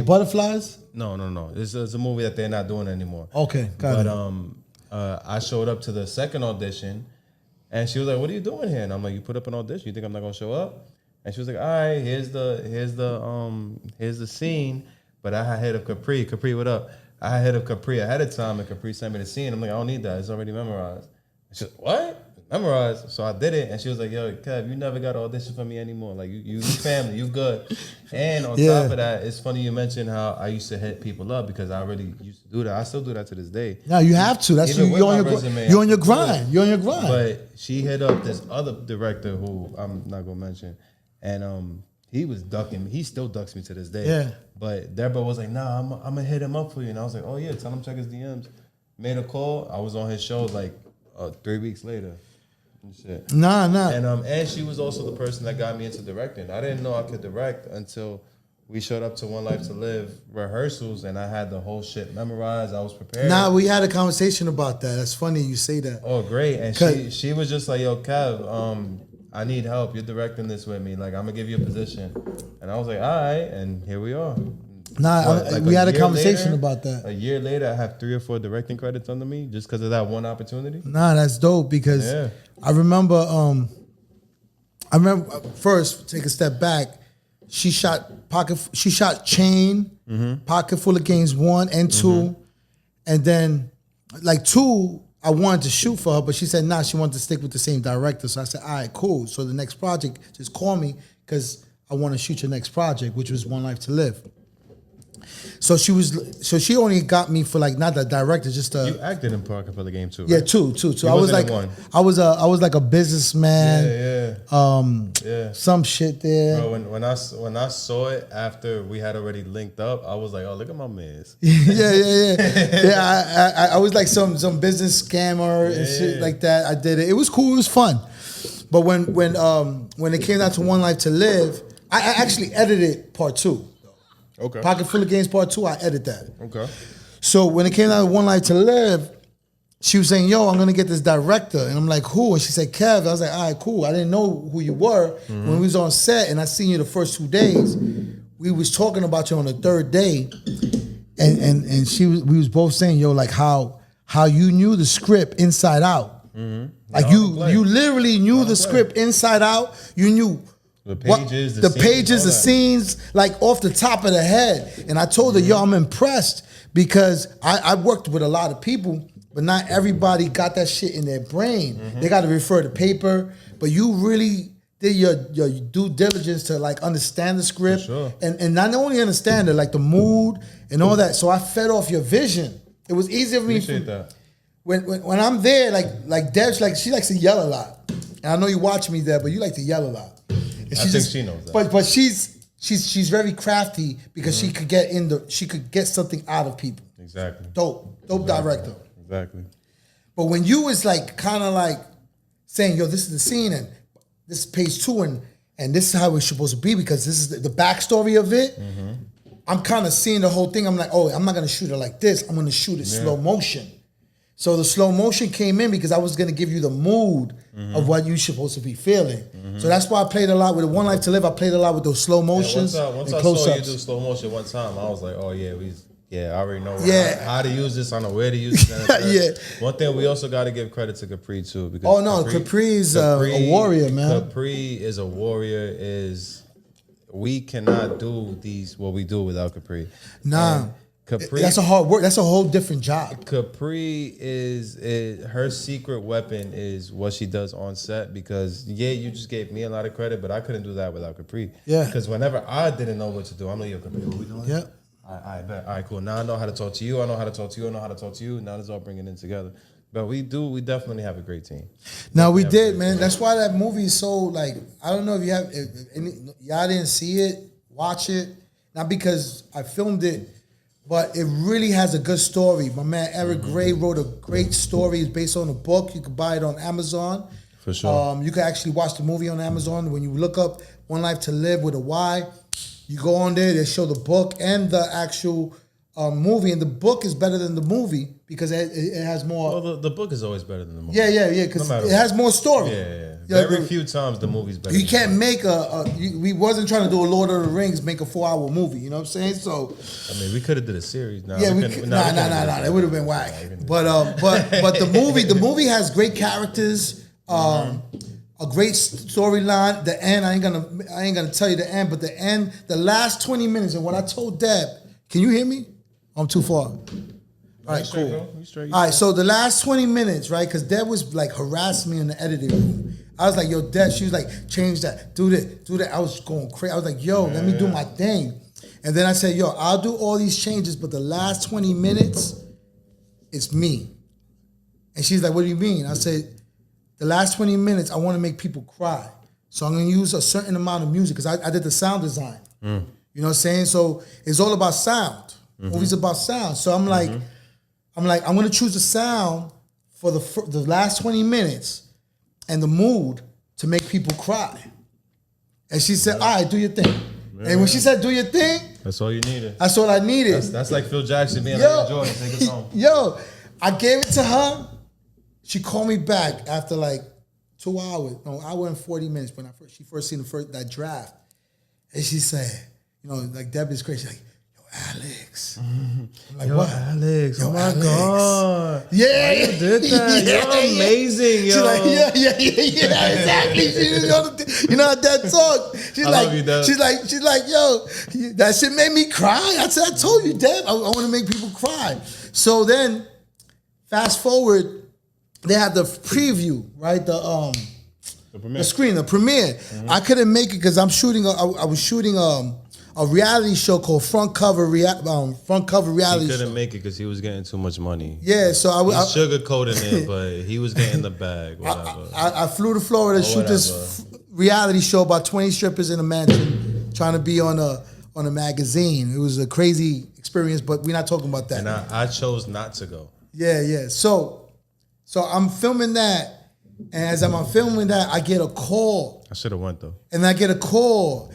A: Butterflies?
B: No. It's a movie that they're not doing anymore.
A: Okay, got it.
B: But I showed up to the second audition, and she was like, "What are you doing here?" And I'm like, "You put up an audition. You think I'm not gonna show up?" And she was like, "All right, here's the scene." But I had hit of Capri. Capri, what up? I had hit of Capri ahead of time, and Capri sent me the scene. I'm like, I don't need that. It's already memorized. And she's like, what? Memorized. So I did it, and she was like, yo, Kev, you never got to audition for me anymore. Like, you family, you good. And on top of that, it's funny you mentioned how I used to hit people up because I really used to do that. I still do that to this day.
A: No, you have to. That's you're on your grind. You're on your grind.
B: But she hit up this other director who I'm not going to mention, and he was ducking me. He still ducks me to this day.
A: Yeah.
B: But Deborah was like, nah, I'm going to hit him up for you. And I was like, oh, yeah, tell him check his DMs. Made a call. I was on his show like 3 weeks later. And shit.
A: Nah.
B: And she was also the person that got me into directing. I didn't know I could direct until we showed up to One Life to Live rehearsals, and I had the whole shit memorized. I was prepared.
A: Nah, we had a conversation about that. That's funny you say that.
B: Oh, great. And she was just like, yo, Kev, I need help. You're directing this with me. Like, I'm going to give you a position. And I was like, all right. And here we are.
A: Nah, we had a conversation about that.
B: A year later, I have 3 or 4 directing credits under me just because of that one opportunity.
A: Nah, that's dope because I remember first, take a step back. She shot Chain, Pocket Full of Games 1 and 2. And then like 2, I wanted to shoot for her, but she said, nah, she wanted to stick with the same director. So I said, all right, cool. So the next project, just call me because I want to shoot your next project, which was One Life to Live. So she only got me for like not the director, just
B: you acted in Pocket Full of Game 2, right?
A: Yeah, two. I was like I was like a businessman. Some shit there.
B: Bro, when I saw it after we had already linked up, I was like, oh, look at my mans.
A: Yeah. I was like some business scammer and shit like that. I did it. It was cool. It was fun. But when it came down to One Life to Live, I actually edited part 2.
B: Okay.
A: Pocket Full of Games Part 2, I edit that.
B: Okay.
A: So when it came down to One Life to Live, she was saying, yo, I'm going to get this director. And I'm like, who? And she said, Kev. I was like, all right, cool. I didn't know who you were. When we was on set and I seen you the first 2 days, we was talking about you on the 3rd day. And we was both saying, yo, like how you knew the script inside out. Like you literally knew the script inside out. You knew
B: the pages,
A: the scenes, like off the top of the head. And I told her, yo, I'm impressed because I worked with a lot of people, but not everybody got that shit in their brain. They got to refer to paper, but you really did your due diligence to like understand the script.
B: Sure.
A: And not only understand it, like the mood and all that. So I fed off your vision. It was easier for me.
B: Appreciate that.
A: When I'm there, like Deb's like she likes to yell a lot. And I know you watch me there, but you like to yell a lot.
B: I think she knows that.
A: But she's very crafty because she could get something out of people.
B: Exactly.
A: Dope director.
B: Exactly.
A: But when you was like kind of like saying, yo, this is the scene and this is page 2 and this is how it's supposed to be because this is the backstory of it. I'm kind of seeing the whole thing. I'm like, oh, I'm not gonna shoot it like this. I'm gonna shoot it slow motion. So the slow motion came in because I was going to give you the mood of what you're supposed to be feeling. So that's why I played a lot with One Life to Live. I played a lot with those slow motions.
B: Once I saw you do slow motion one time, I was like, oh yeah, I already know how to use this. I know where to use it. One thing we also got to give credit to Capri too. Because
A: Capri's a warrior, man.
B: Capri is a warrior. we cannot do what we do without Capri.
A: Nah.
B: And Capri,
A: that's a hard work. That's a whole different job.
B: Capri is her secret weapon is what she does on set, because you just gave me a lot of credit, but I couldn't do that without Capri.
A: Yeah.
B: Because whenever I didn't know what to do, I'm like, yo, Capri, what we doing?
A: Yeah.
B: I bet. All right, cool. Now I know how to talk to you. I know how to talk to you. I know how to talk to you. Now it's all bringing it together. But we definitely have a great team.
A: Now we did, man. That's why that movie is so like, I don't know if y'all didn't see it, watch it. Not because I filmed it, but it really has a good story. My man Eric Gray wrote a great story. It's based on a book. You can buy it on Amazon.
B: For sure.
A: You can actually watch the movie on Amazon. When you look up One Life to Live with a Y, you go on there, they show the book and the actual movie. And the book is better than the movie because it has more.
B: Well, the book is always better than the movie.
A: Yeah, because it has more story.
B: Yeah. Very few times the movie's better.
A: You can't make we wasn't trying to do a Lord of the Rings, make a 4-hour movie. You know what I'm saying? So,
B: I mean, we could have did a series. Nah,
A: yeah, It would have been whack. But the movie has great characters, a great storyline. The end, I ain't gonna tell you the end, but the end, the last 20 minutes, and what I told Deb, can you hear me? I'm too far. All right, cool. All right, so the last 20 minutes, right? Because Deb was like harassing me in the editing room. I was like, yo, Deb, she was like, change that, do that. I was going crazy. I was like, yo, let me do my thing. And then I said, yo, I'll do all these changes, but the last 20 minutes, it's me. And she's like, what do you mean? I said, the last 20 minutes, I want to make people cry. So I'm going to use a certain amount of music because I did the sound design. You know what I'm saying? So it's all about sound. Movies about sound. So I'm like, I'm going to choose a sound for the last 20 minutes and the mood to make people cry. And she said, all right, do your thing. And when she said, do your thing.
B: That's all you needed.
A: That's all I needed.
B: That's like Phil Jackson being like, Jordan, take us home.
A: Yo, I gave it to her. She called me back after like 2 hours. No, hour and 40 minutes when she first seen that draft. And she said, you know, like Debbie's crazy. She's like, Alex. I'm like,
B: yo,
A: what?
B: Alex.
A: Yo,
B: oh my
A: Alex.
B: God.
A: Yeah.
B: You did that. You're amazing, yo.
A: She's like, yeah, exactly. You know how Dad talk. She's like,
B: love you, Dad.
A: She's like, yo, that shit made me cry. I said, I told you, Dad, I want to make people cry. So then, fast forward, they had the preview, right? The screen, the premiere. I couldn't make it because I'm shooting. I was shooting a reality show called Front Cover Reality
B: He
A: Show.
B: couldn't make it because he was getting too much money.
A: Yeah, so I
B: He's sugarcoating it, but he was getting the bag. Whatever.
A: I flew to Florida to shoot this reality show about 20 strippers in a mansion trying to be on a magazine. It was a crazy experience, but we're not talking about that.
B: And I chose not to go.
A: Yeah. So I'm filming that, and as I'm filming that, I get a call.
B: I should have went though.
A: And I get a call.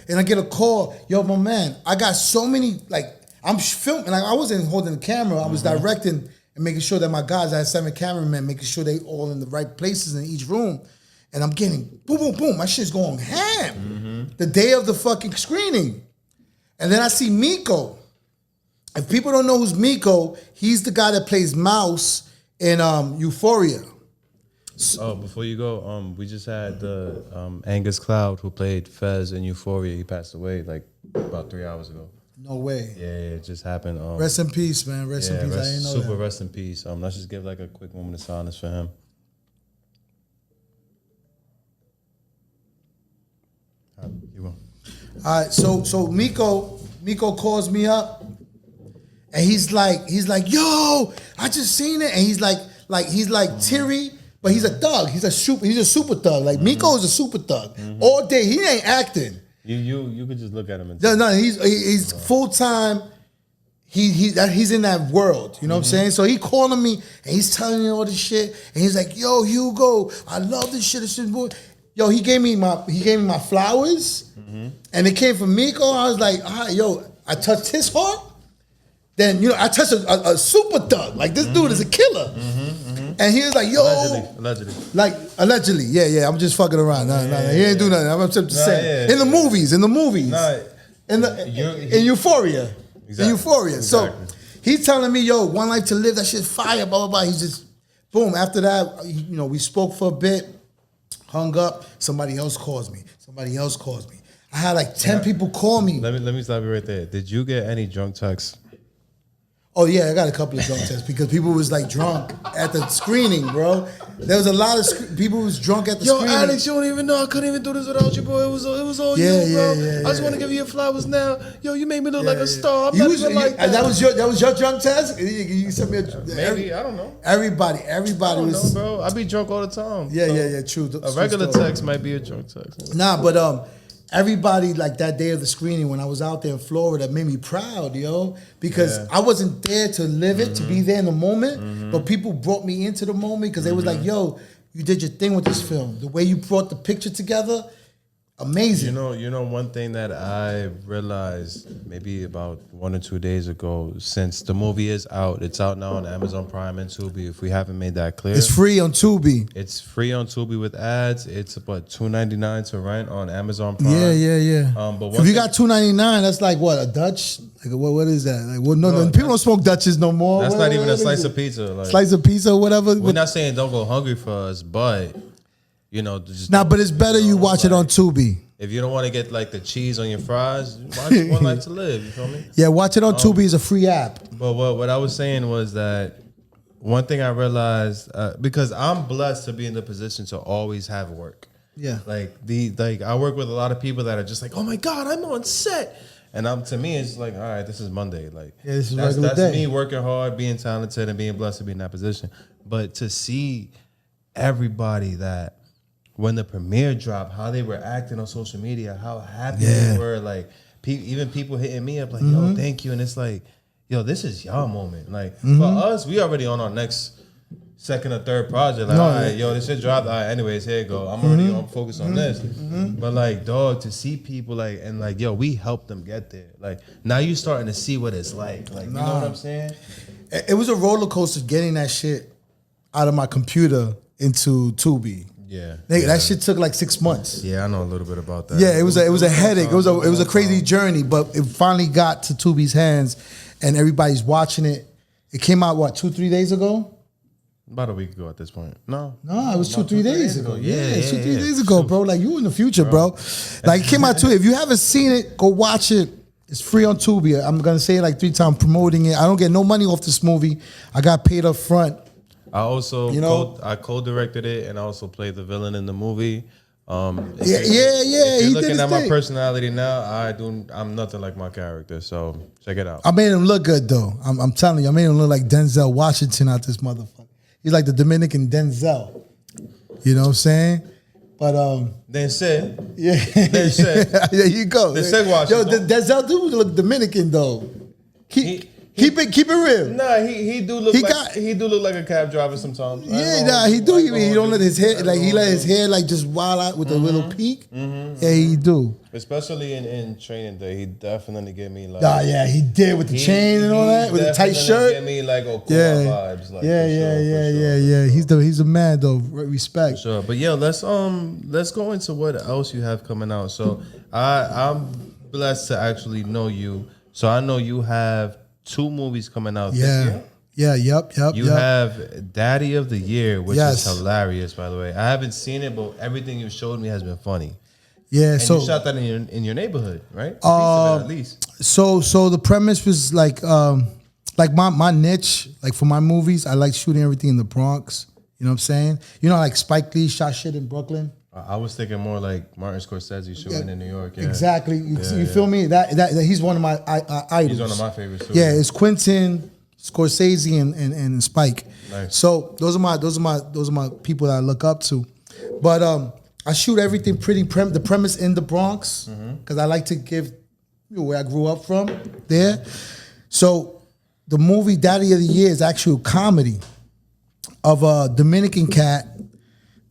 A: Yo, my man, I got so many, like, I'm filming. Like, I wasn't holding the camera. I was directing and making sure that my guys, I had 7 cameramen, making sure they all in the right places in each room. And I'm getting boom, boom, boom. My shit's going ham. The day of the fucking screening. And then I see Miko. If people don't know who's Miko, he's the guy that plays Mouse in Euphoria.
B: Oh, before you go, we just had the Angus Cloud who played Fez in Euphoria. He passed away like about 3 hours ago.
A: No way.
B: Yeah, it just happened.
A: Rest in peace, man. Rest in peace. I didn't know that.
B: Rest in peace. Let's just give like a quick moment of silence for him. You will.
A: All right, so Miko calls me up, and he's like, yo, I just seen it, and he's like teary. But he's a thug. He's a super thug. Like Miko is a super thug. All day. He ain't acting.
B: You could just look at him and
A: no. He's full time. He's in that world. You know what I'm saying? So he calling me and he's telling me all this shit. And he's like, yo, Hugo, I love this shit. Yo, he gave me my flowers, and it came from Miko. I was like, all right, yo, I touched his heart. Then I touched a super thug. Like this dude is a killer. And he was like, yo.
B: Allegedly.
A: Like, allegedly. Yeah. I'm just fucking around. No. He ain't do nothing. I'm just saying. In the movies. In Euphoria.
B: Exactly.
A: In Euphoria.
B: Exactly.
A: So he's telling me, yo, One Life to Live, that shit's fire, blah, blah, blah. He's just, boom. After that, we spoke for a bit, hung up. Somebody else calls me. I had like 10 people call me.
B: Let me stop you right there. Did you get any drunk texts?
A: Oh yeah, I got a couple of drunk texts because people was like drunk at the screening, bro. There was a lot of people was drunk at the screening.
B: Yo, Alex, you don't even know I couldn't even do this without you, bro. It was all you, bro. I just want to give you your flowers now. Yo, you made me look like a star. I'm not even like that.
A: That was your drunk test. You sent me
B: maybe I don't know.
A: Everybody
B: I don't
A: was.
B: know, bro. I be drunk all the time.
A: Yeah, true.
B: A regular text might be a drunk text.
A: Nah, but everybody like that day of the screening when I was out there in Florida made me proud, yo, because I wasn't there to live it, to be there in the moment, but people brought me into the moment because they was like, yo, you did your thing with this film. The way you brought the picture together, amazing.
B: You know, one thing that I realized maybe about 1 or 2 days ago, since the movie is out, it's out now on Amazon Prime and Tubi. If we haven't made that clear,
A: it's free on Tubi.
B: It's free on Tubi with ads. It's about $2.99 to rent on Amazon Prime.
A: Yeah.
B: But
A: if you got $2.99, that's like what, a Dutch? Like what is that? Like no, people don't smoke Dutches no more.
B: That's not even a slice of pizza. Like,
A: slice of pizza or whatever.
B: We're not saying don't go hungry for us, but you know, just
A: but it's better you watch it on Tubi.
B: If you don't want to get like the cheese on your fries, watch One Life to Live. You feel me?
A: Yeah, watch it on Tubi. Is a free app.
B: But what I was saying was that one thing I realized because I'm blessed to be in the position to always have work.
A: Yeah,
B: like I work with a lot of people that are just like, oh my God, I'm on set, and to me it's like, all right, this is Monday. Like,
A: yeah, this is
B: that's
A: day.
B: me working hard, being talented, and being blessed to be in that position. But to see everybody that, when the premiere dropped, how they were acting on social media, how happy they were, like even people hitting me up like, yo, thank you. And it's like, yo, this is y'all moment. Like for us, we already on our next second or third project. Like, all right, yo, this shit dropped. All right, anyways, here you go. I'm already on focus on this. But like, dog, to see people like, and like, yo, we helped them get there. Like now you starting to see what it's like. Like, you know what I'm saying?
A: It was a roller coaster getting that shit out of my computer into Tubi.
B: Yeah,
A: that shit took like 6 months.
B: Yeah, I know a little bit about that.
A: Yeah, it was a headache. It was a crazy journey, but it finally got to Tubi's hands, and everybody's watching it. It came out what 2-3 days ago?
B: About a week ago at this point. No,
A: it was 2-3 days ago. Yeah, 2-3
B: yeah.
A: days ago, bro. Like you in the future, bro. Like it came out too. If you haven't seen it, go watch it. It's free on Tubi. I'm gonna say it like 3 times promoting it. I don't get no money off this movie. I got paid up front.
B: I also I co-directed it, and I also played the villain in the movie. If you're looking at my personality now, I'm nothing like my character. So check it out.
A: I made him look good though. I'm telling you, I made him look like Denzel Washington out this motherfucker. He's like the Dominican Denzel. You know what I'm saying? But
B: then said,
A: there you go.
B: Then said Washington.
A: Yo, Denzel do look Dominican though. Keep it real.
B: Nah, he do look like a cab driver sometimes.
A: He do. He don't let his hair he let his hair like just wild out with a little peak. Yeah, he do.
B: Especially in Training Day, he definitely gave me like.
A: He did with the chain and all that, with the tight shirt.
B: Gave me like vibes. Like,
A: yeah. He's a man though. Respect.
B: For sure, but yeah, let's go into what else you have coming out. So I'm blessed to actually know you. So I know you have 2 movies coming out this year.
A: Yeah, yep.
B: You have Daddy of the Year, which is hilarious, by the way. I haven't seen it, but everything you showed me has been funny.
A: Yeah,
B: and
A: so
B: you shot that in your neighborhood, right? At least.
A: So the premise was like my niche, like for my movies, I like shooting everything in the Bronx. You know what I'm saying? You know, like Spike Lee shot shit in Brooklyn.
B: I was thinking more like Martin Scorsese shooting in New York. Yeah.
A: Exactly. You feel me? That he's one of my idols.
B: He's one of my favorites too.
A: Yeah, it's Quentin, Scorsese, and Spike.
B: Nice.
A: So those are my people that I look up to. But I shoot everything the premise in the Bronx because I like to give where I grew up from there. So the movie Daddy of the Year is actually a comedy of a Dominican cat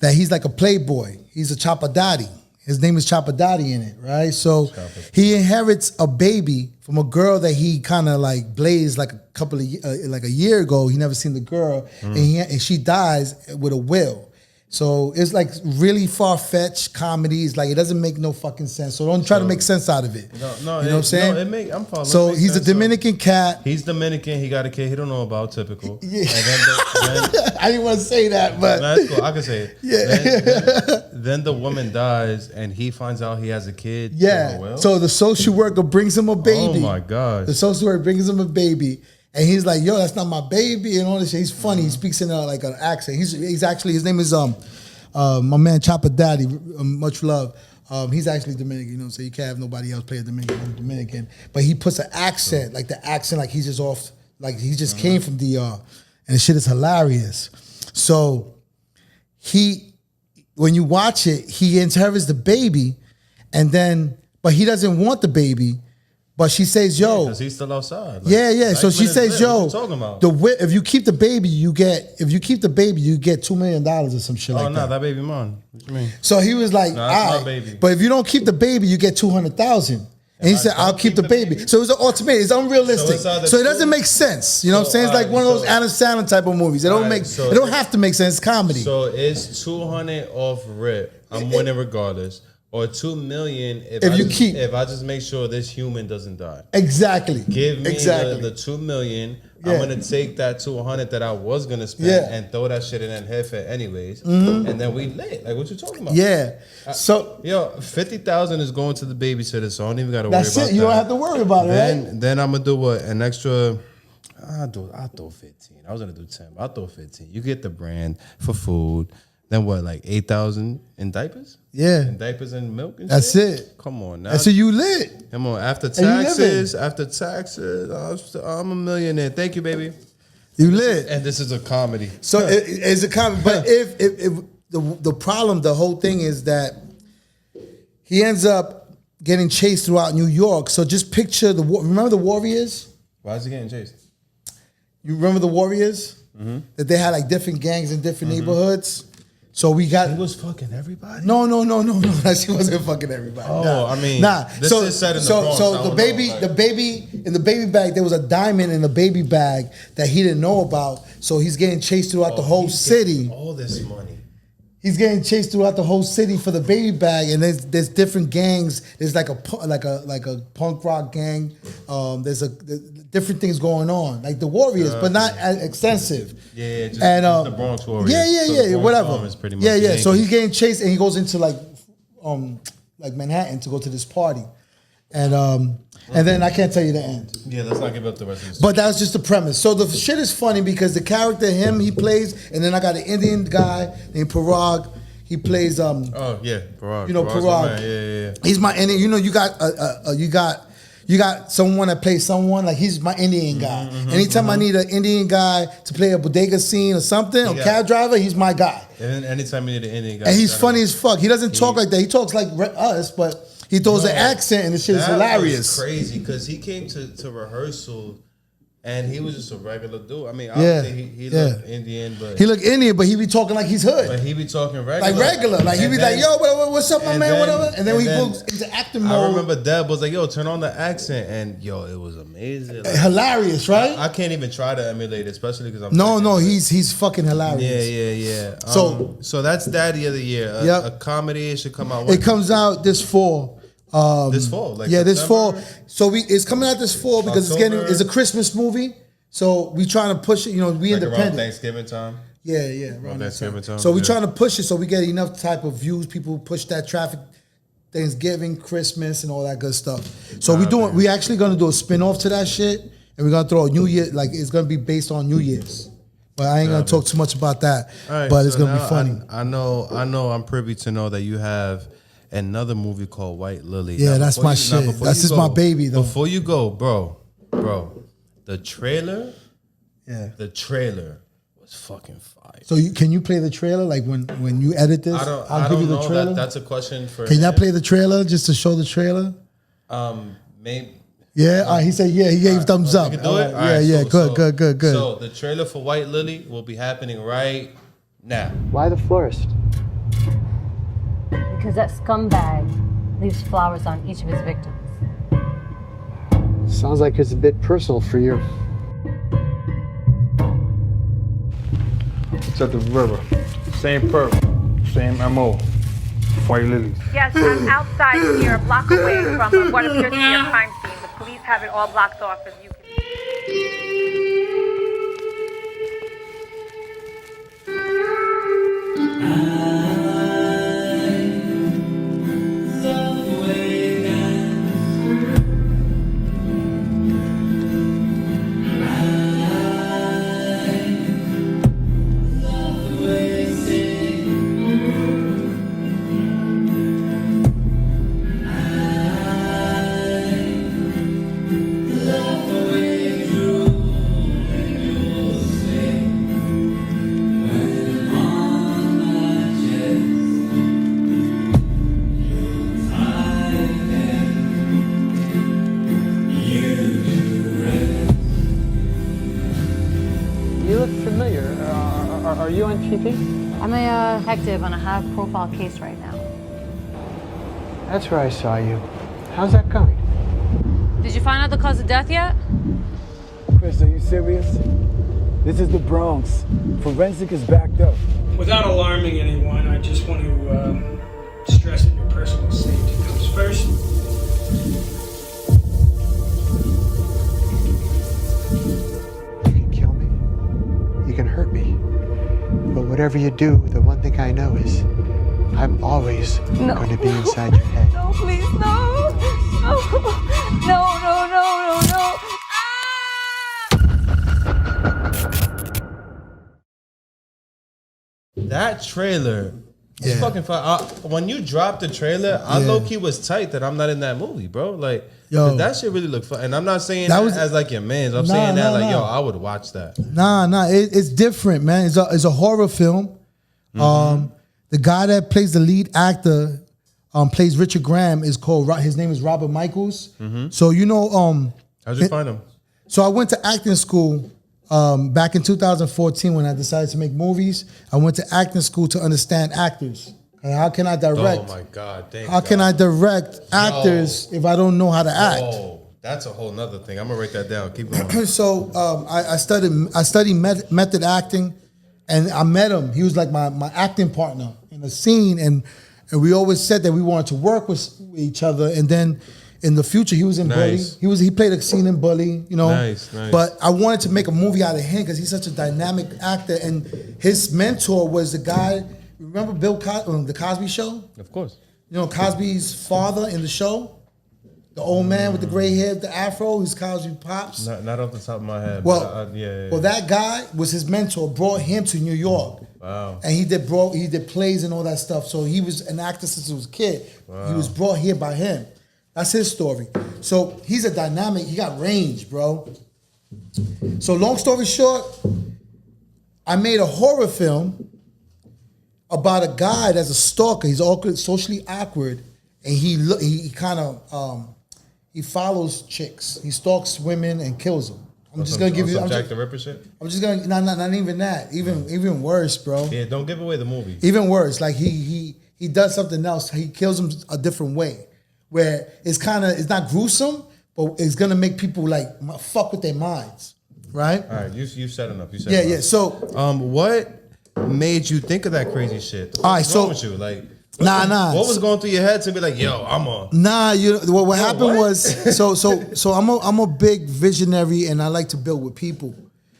A: that he's like a playboy. He's a chapadaddy. His name is Chapadaddy in it, right? So he inherits a baby from a girl that he kind of like blazed like like a year ago. He never seen the girl, and she dies with a will. So it's like really far-fetched comedies. Like it doesn't make no fucking sense. So don't try to make sense out of it.
B: No,
A: you know what I'm saying?
B: No, I'm following.
A: So he's a Dominican cat.
B: He's Dominican. He got a kid. He don't know about typical.
A: Yeah.
B: And then
A: I didn't want to say that, but
B: that's cool. I can say it.
A: Yeah.
B: Then the woman dies, and he finds out he has a kid.
A: yeah. So the social worker brings him a baby.
B: Oh my god.
A: The social worker brings him a baby. And he's like, yo, that's not my baby, and all this shit. He's funny. He speaks in like an accent. He's actually, his name is my man Chopper Daddy. Much love. He's actually Dominican, you know, so you can't have nobody else play a Dominican. But he puts an accent, like the accent, like he's just off, like he just came from DR, and the shit is hilarious. So when you watch it, he inherits the baby, and then, but he doesn't want the baby. But she says, "Yo,
B: because he's still outside." Like,
A: yeah. So she says, "Yo, if you keep the baby, you get $2 million or some shit like that."
B: Oh no, that baby mine. What you mean?
A: So he was like,
B: "No,
A: "All
B: that's
A: right,
B: my baby."
A: But if you don't keep the baby, you get 200,000." And he said, "I'll keep the baby." So it was an ultimatum. It's unrealistic. So it doesn't make sense. You know what I'm saying? It's like one of those Adam Sandler type of movies. It don't have to make sense. It's comedy.
B: So it's 200 off rip. I'm winning regardless. Or 2 million if I just make sure this human doesn't die.
A: Exactly.
B: Give me the 2 million. Yeah. I'm gonna take that 200 that I was gonna spend and throw that shit in that headfet anyways. And then we lit. Like what you talking about?
A: Yeah. So
B: yo, 50,000 is going to the babysitter, so I don't even gotta worry about
A: that. You don't have to worry about it, right?
B: Then I'm gonna do what? An extra. I'll throw 15. I was gonna do 10, but I'll throw 15. You get the brand for food. Then what, like 8,000 in diapers?
A: Yeah.
B: In diapers and milk and
A: That's
B: shit?
A: it.
B: Come on now.
A: And so you lit.
B: Come on. After taxes, I'm a millionaire. Thank you, baby.
A: You lit.
B: And this is a comedy.
A: So it's a comedy. But if the problem, the whole thing is that he ends up getting chased throughout New York. So just picture remember the Warriors?
B: Why is he getting chased?
A: You remember the Warriors? Mm-hmm. That they had like different gangs in different neighborhoods? So he
B: was fucking everybody.
A: No. She wasn't fucking everybody.
B: Oh,
A: nah.
B: I mean, this is said in the Bronx.
A: So the baby in the baby bag, there was a diamond in the baby bag that he didn't know about. So he's getting chased throughout the whole city.
B: All this money.
A: He's getting chased throughout the whole city for the baby bag, and there's different gangs. There's like a punk rock gang. There's different things going on, like the Warriors, but not as extensive.
B: Yeah, just the Bronx Warriors.
A: Yeah, whatever.
B: Pretty much
A: yeah. So he's getting chased, and he goes into like Manhattan to go to this party, and then I can't tell you the end.
B: Yeah, let's not give up the rest of the story.
A: But that was just the premise. So the shit is funny because the character he plays, and then I got an Indian guy named Parag. He plays
B: oh yeah, Parag.
A: You know Parag.
B: Yeah.
A: He's my Indian. You know you got someone that plays someone, like he's my Indian guy. Anytime I need an Indian guy to play a bodega scene or something, or cab driver, he's my guy.
B: And anytime you need an Indian guy.
A: And he's funny as fuck. He doesn't talk like that. He talks like us, but he throws an accent, and the shit is hilarious.
B: That was crazy because he came to rehearsal, and he was just a regular dude. I mean, obviously he looked Indian, but
A: he looked Indian, but he be talking like he's hood.
B: But he be talking regular,
A: like he be like, "Yo, what's up, my man?" Whatever. And then when he goes into acting mode,
B: I remember Deb was like, "Yo, turn on the accent," and yo, it was amazing, like,
A: hilarious, right?
B: I can't even try to emulate it, especially because I'm
A: no, he's fucking hilarious.
B: Yeah. So that's Daddy of the Year. A comedy. It should come out.
A: It comes out this fall.
B: This fall,
A: this fall. So it's coming out this fall because it's a Christmas movie. So we trying to push it. You know, we
B: like
A: independent.
B: Around Thanksgiving time.
A: Yeah, around Thanksgiving time. So we trying to push it so we get enough type of views. People push that traffic. Thanksgiving, Christmas, and all that good stuff. So we actually gonna do a spin-off to that shit, and we're gonna throw a New Year. Like it's gonna be based on New Year's. But I ain't gonna talk too much about that.
B: Right,
A: but it's gonna be funny.
B: I know. I'm privy to know that you have another movie called White Lily.
A: Yeah, that's my shit. That's just my baby, though.
B: Before you go, bro, the trailer was fucking fire.
A: So can you play the trailer? Like when you edit this, I'll give you the trailer.
B: That's a question for.
A: Can y'all play the trailer just to show the trailer?
B: Maybe.
A: Yeah, he said yeah. He gave thumbs up.
B: You can do it.
A: Good.
B: So the trailer for White Lily will be happening right now.
C: Why the florist?
D: Because that scumbag leaves flowers on each of his victims.
C: Sounds like it's a bit personal for you.
E: It's at the river. Same purpose. Same MO. White lilies.
F: Yes, I'm outside here, a block away from what appears to be a crime scene. The police have it all blocked off, as you can see.
C: You look familiar. Are you on TV?
D: I'm a detective on a high-profile case right now.
C: That's where I saw you. How's that going?
D: Did you find out the cause of death yet?
G: Chris, are you serious? This is the Bronx. Forensic is backed up.
H: Without alarming anyone, I just want to stress that your personal safety comes first.
C: You can kill me. You can hurt me. But whatever you do, the one thing I know is I'm always going to be inside your head.
F: No, please, no. No, no, no, no, no.
B: That trailer is
A: Yeah.
B: fucking fun. When you dropped the trailer, I low key was tight that I'm not in that movie, bro. Like,
A: Yo.
B: 'cause that shit really looked fun. And I'm not saying
A: That
B: that,
A: was-
B: as like your man. I'm
A: Nah,
B: saying that
A: nah,
B: like, yo,
A: nah.
B: I would watch that.
A: Nah, it's different, man. It's a horror film. The guy that plays the lead actor, plays Richard Graham, is called. His name is Robert Michaels. So you know,
B: How'd you find him?
A: so I went to acting school back in 2014 when I decided to make movies. I went to acting school to understand actors. And how can I direct?
B: Oh my god, thank
A: How can I
B: God.
A: direct actors if I don't know how to act?
B: Oh, that's a whole nother thing. I'm gonna write that down. Keep going.
A: So I studied method acting, and I met him. He was like my acting partner in the scene, and we always said that we wanted to work with each other. And then in the future, he was in
B: Nice.
A: Bully. He played a scene in Bully, you know.
B: Nice.
A: But I wanted to make a movie out of him because he's such a dynamic actor, and his mentor was the guy. Remember the Cosby Show?
B: Of course.
A: You know Cosby's father in the show, the old man with the gray hair, the afro. He's Cosby pops.
B: Not off the top of my head.
A: Well,
B: but yeah.
A: well, that guy was his mentor. Brought him to New York.
B: Wow.
A: And he did plays and all that stuff. So he was an actor since he was a kid. He was brought here by him. That's his story. So he's a dynamic. He got range, bro. So long story short, I made a horror film about a guy that's a stalker. He's awkward, socially awkward, and he kind of he follows chicks. He stalks women and kills them. I'm just gonna give you.
B: some
A: I'm
B: Jack
A: just,
B: the Ripper shit.
A: I'm just gonna not even that. Even worse, bro.
B: Yeah, don't give away the movie.
A: Even worse. Like he does something else. He kills them a different way, where it's not gruesome, but it's gonna make people like fuck with their minds, right?
B: All right, you set enough. You set
A: Yeah,
B: enough.
A: yeah. So
B: what made you think of that crazy shit?
A: All right,
B: What's
A: so-
B: wrong with you? Like,
A: nah.
B: What was going through your head to be like, yo, I'm a
A: Nah, what happened
B: what?
A: was so I'm a big visionary and I like to build with people.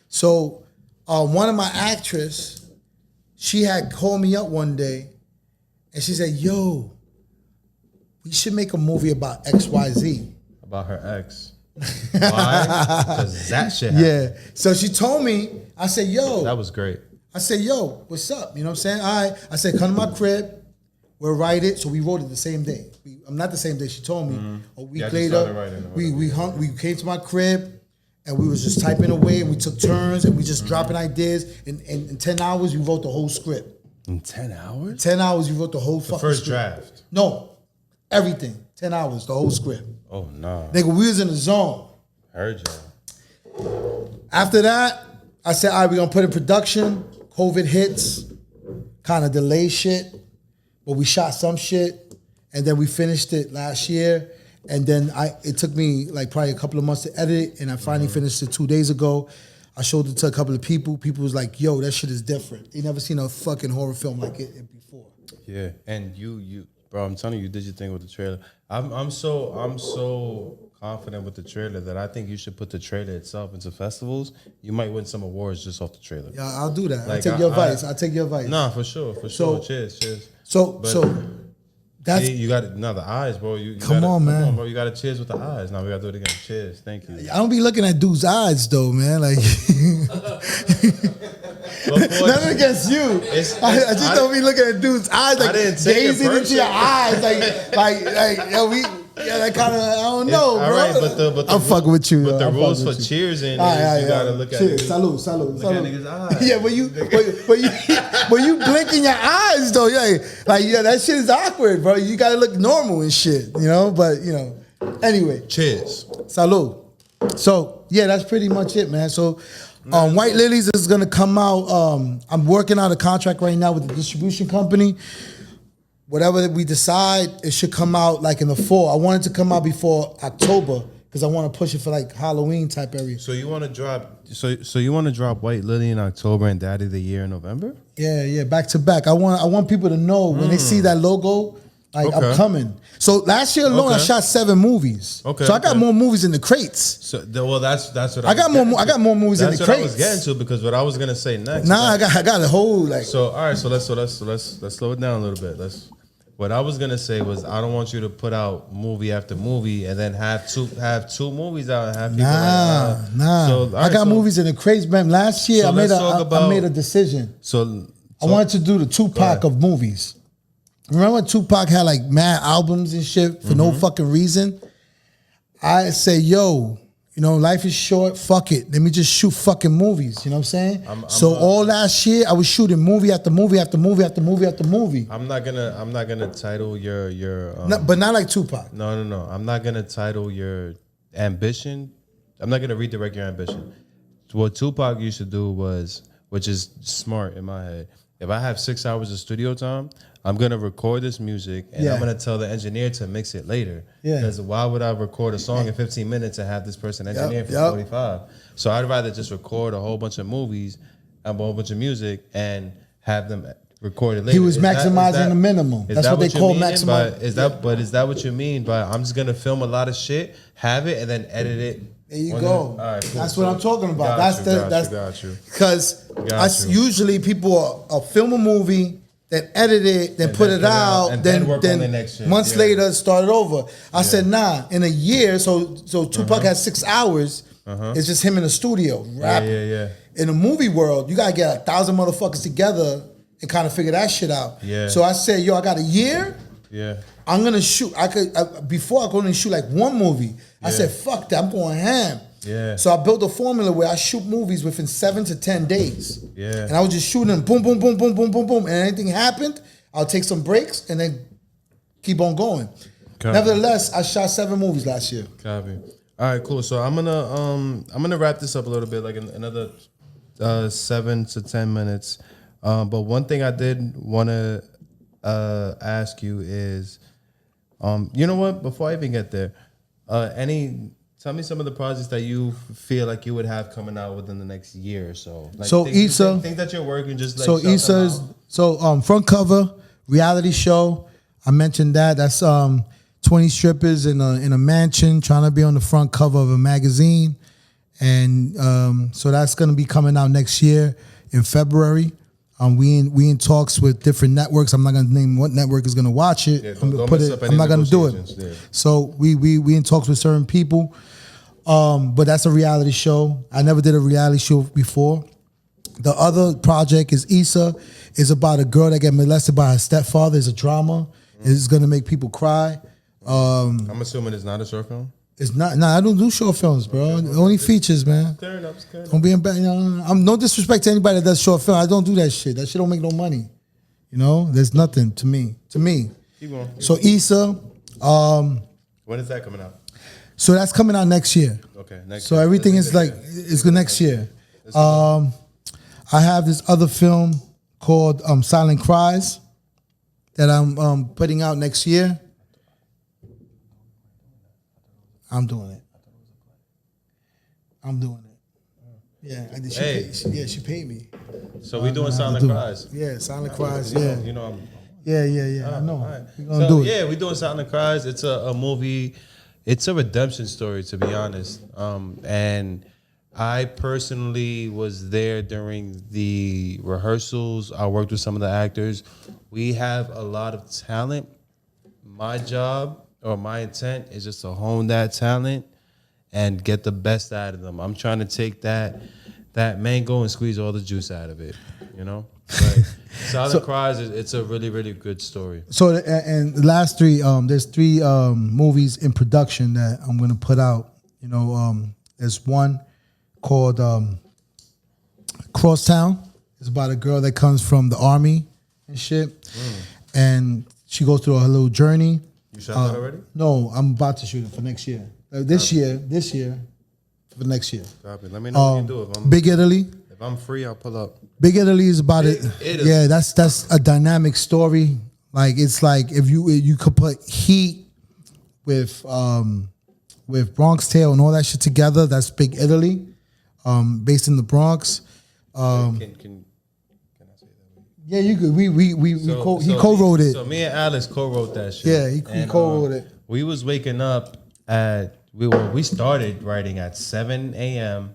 A: So one of my actress, she had called me up one day and she said, "Yo, we should make a movie about XYZ."
B: about her ex? Why? Because that shit happened.
A: Yeah. So she told me, I said, "Yo,"
B: That was great.
A: I said, "Yo, what's up?" You know what I'm saying? All right. I said, "Come to my crib. We'll write it." So we wrote it the same day. I'm not the same day. She told me. A week
B: Yeah, I just started
A: later,
B: writing it.
A: we came to my crib, and we was just typing away, and we took turns, and we just dropping ideas. In 10 hours, we wrote the whole script.
B: In 10 hours?
A: 10 hours, we wrote the whole
B: The
A: fucking
B: first
A: script.
B: draft.
A: No, everything. 10 hours, the whole script.
B: Oh, no.
A: Nigga, we was in the zone.
B: Heard you.
A: After that, I said, all right, we're gonna put in production. COVID hits, kind of delay shit, but we shot some shit, and then we finished it last year. And then it took me like probably a couple of months to edit it, and I finally finished it 2 days ago. I showed it to a couple of people. People was like, "Yo, that shit is different. You never seen a fucking horror film like it before."
B: Yeah, and you, bro, I'm telling you, did your thing with the trailer. I'm so confident with the trailer that I think you should put the trailer itself into festivals. You might win some awards just off the trailer.
A: Yeah, I'll do that.
B: Like,
A: I'll take your advice. I'll take your advice.
B: Nah, for sure. Cheers.
A: So that's
B: see, you got it. Now the eyes, bro.
A: Come on, man.
B: bro. You got to cheers with the eyes. Now we got to do it again. Cheers. Thank you.
A: I don't be looking at dudes' eyes though, man. Like nothing against you. I just don't be looking at dudes' eyes, like gazing into your eyes, like that kind of, I don't know, bro.
B: All right, but
A: I'm fucking with you.
B: But the
A: I'm
B: rules
A: fucking
B: for
A: with you.
B: cheers in,
A: You
B: gotta look at
A: cheers.
B: it.
A: Salud.
B: Look at niggas' eyes.
A: Yeah, when you blinking your eyes though, that shit is awkward, bro. You gotta look normal and shit, you know. But anyway,
B: cheers.
A: Salud. So yeah, that's pretty much it, man. So White Lilies is gonna come out. I'm working out a contract right now with the distribution company. Whatever we decide, it should come out like in the fall. I want it to come out before October because I want to push it for like Halloween type area.
B: So you want to drop? So you want to drop White Lily in October and Daddy of the Year in November?
A: Yeah, back to back. I want people to know when they see that logo, like I'm coming. So last year alone, I shot 7 movies.
B: Okay.
A: So I got more movies in the crates.
B: So that's what
A: I got more movies in the
B: That's what
A: crates.
B: I was getting to because what I was gonna say next.
A: Nah, I got a whole like.
B: So all right, so let's slow it down a little bit. What I was gonna say was I don't want you to put out movie after movie and then have two movies out and have people
A: Nah.
B: So,
A: I got movies in the crates, man. Last year I made a decision.
B: So
A: I wanted to do the Tupac of movies. Remember when Tupac had like mad albums and shit for no fucking reason? I say, yo, life is short. Fuck it. Let me just shoot fucking movies. You know what I'm saying? All last year I was shooting movie after movie after movie after movie after movie.
B: I'm not gonna title your
A: but not like Tupac.
B: No. I'm not gonna title your ambition. I'm not gonna redirect your ambition. What Tupac used to do was, which is smart in my head. If I have 6 hours of studio time, I'm gonna record this music and I'm gonna tell the engineer to mix it later.
A: Yeah.
B: Because why would I record a song in 15 minutes and have this person engineer for 45? So I'd rather just record a whole bunch of movies, a whole bunch of music, and have them recorded later.
A: He was maximizing the minimum. That's what they call maximizing.
B: Is that what you mean by I'm just gonna film a lot of shit, have it, and then edit it?
A: There you go.
B: All right, cool.
A: That's what I'm talking about.
B: Got you.
A: Because usually people are film a movie, then edit it, then put it out,
B: and
A: then
B: work on the next shit.
A: months later start it over. I said, nah, in a year, so Tupac has 6 hours, it's just him in the studio rapping.
B: Yeah.
A: In the movie world, you gotta get 1,000 motherfuckers together and kind of figure that shit out.
B: Yeah.
A: So I said, yo, I got a year.
B: Yeah.
A: I'm gonna shoot. Before I could only shoot like one movie. I said, fuck that, I'm going ham.
B: Yeah.
A: So I built a formula where I shoot movies within 7 to 10 days.
B: Yeah.
A: And I was just shooting them, boom, boom, boom, boom, boom, boom, boom. And anything happened, I'll take some breaks and then keep on going.
B: Copy.
A: Nevertheless, I shot 7 movies last year.
B: Copy. All right, cool. So I'm gonna wrap this up a little bit, like another 7 to 10 minutes. But one thing I did want to ask you is, you know what? Before I even get there, tell me some of the projects that you feel like you would have coming out within the next year or so. Like
A: So Issa,
B: think that you're working just like
A: so Issa's front cover reality show. I mentioned that. That's 20 strippers in a mansion trying to be on the front cover of a magazine, and so that's gonna be coming out next year in February. We in talks with different networks. I'm not gonna name what network is gonna watch it.
B: Yeah,
A: I'm not gonna do it.
B: Yeah.
A: So we in talks with certain people. But that's a reality show. I never did a reality show before. The other project is Issa. It's about a girl that get molested by her stepfather. It's a drama. It's gonna make people cry.
B: I'm assuming it's not a short film.
A: It's not. Nah, I don't do short films, bro. Only features, man.
B: Fair enough.
A: Don't be embarrassed. I'm no disrespect to anybody that does short film. I don't do that shit. That shit don't make no money. There's nothing to me.
B: Keep going.
A: So Issa.
B: When is that coming out?
A: So that's coming out next year.
B: Okay, next.
A: So
B: year.
A: everything is like it's the next year. I have this other film called Silent Cries that I'm putting out next year. I'm doing it. Yeah, I did.
B: Hey.
A: She paid me.
B: So we doing
A: know how to
B: Silent
A: do it.
B: Cries.
A: Yeah, Silent Cries.
B: You know-
A: Yeah,
B: You know, I'm,
A: yeah. I know.
B: all right.
A: We're gonna
B: So
A: do it.
B: yeah, we doing Silent Cries. It's a movie. It's a redemption story, to be honest. And I personally was there during the rehearsals. I worked with some of the actors. We have a lot of talent. My job or my intent is just to hone that talent and get the best out of them. I'm trying to take that mango and squeeze all the juice out of it. You know, but Silent Cries. It's a really, really good story.
A: So and the last three, there's three movies in production that I'm gonna put out. You know, there's one called Crosstown. It's about a girl that comes from the army and shit, and she goes through her little journey.
B: You shot that already?
A: No, I'm about to shoot it for next year. This year, for next year.
B: Copy. Let me know what you do.
A: Big Italy.
B: If I'm free, I'll pull up.
A: Big Italy is about it.
B: Italy.
A: Yeah, that's a dynamic story. Like it's like if you could put Heat with Bronx Tale and all that shit together. That's Big Italy, based in the Bronx.
B: Can I say that?
A: Yeah, you could. He co-wrote it.
B: So me and Alex co-wrote that shit.
A: Yeah, he co-wrote it.
B: We was waking up at we started writing at 7 a.m.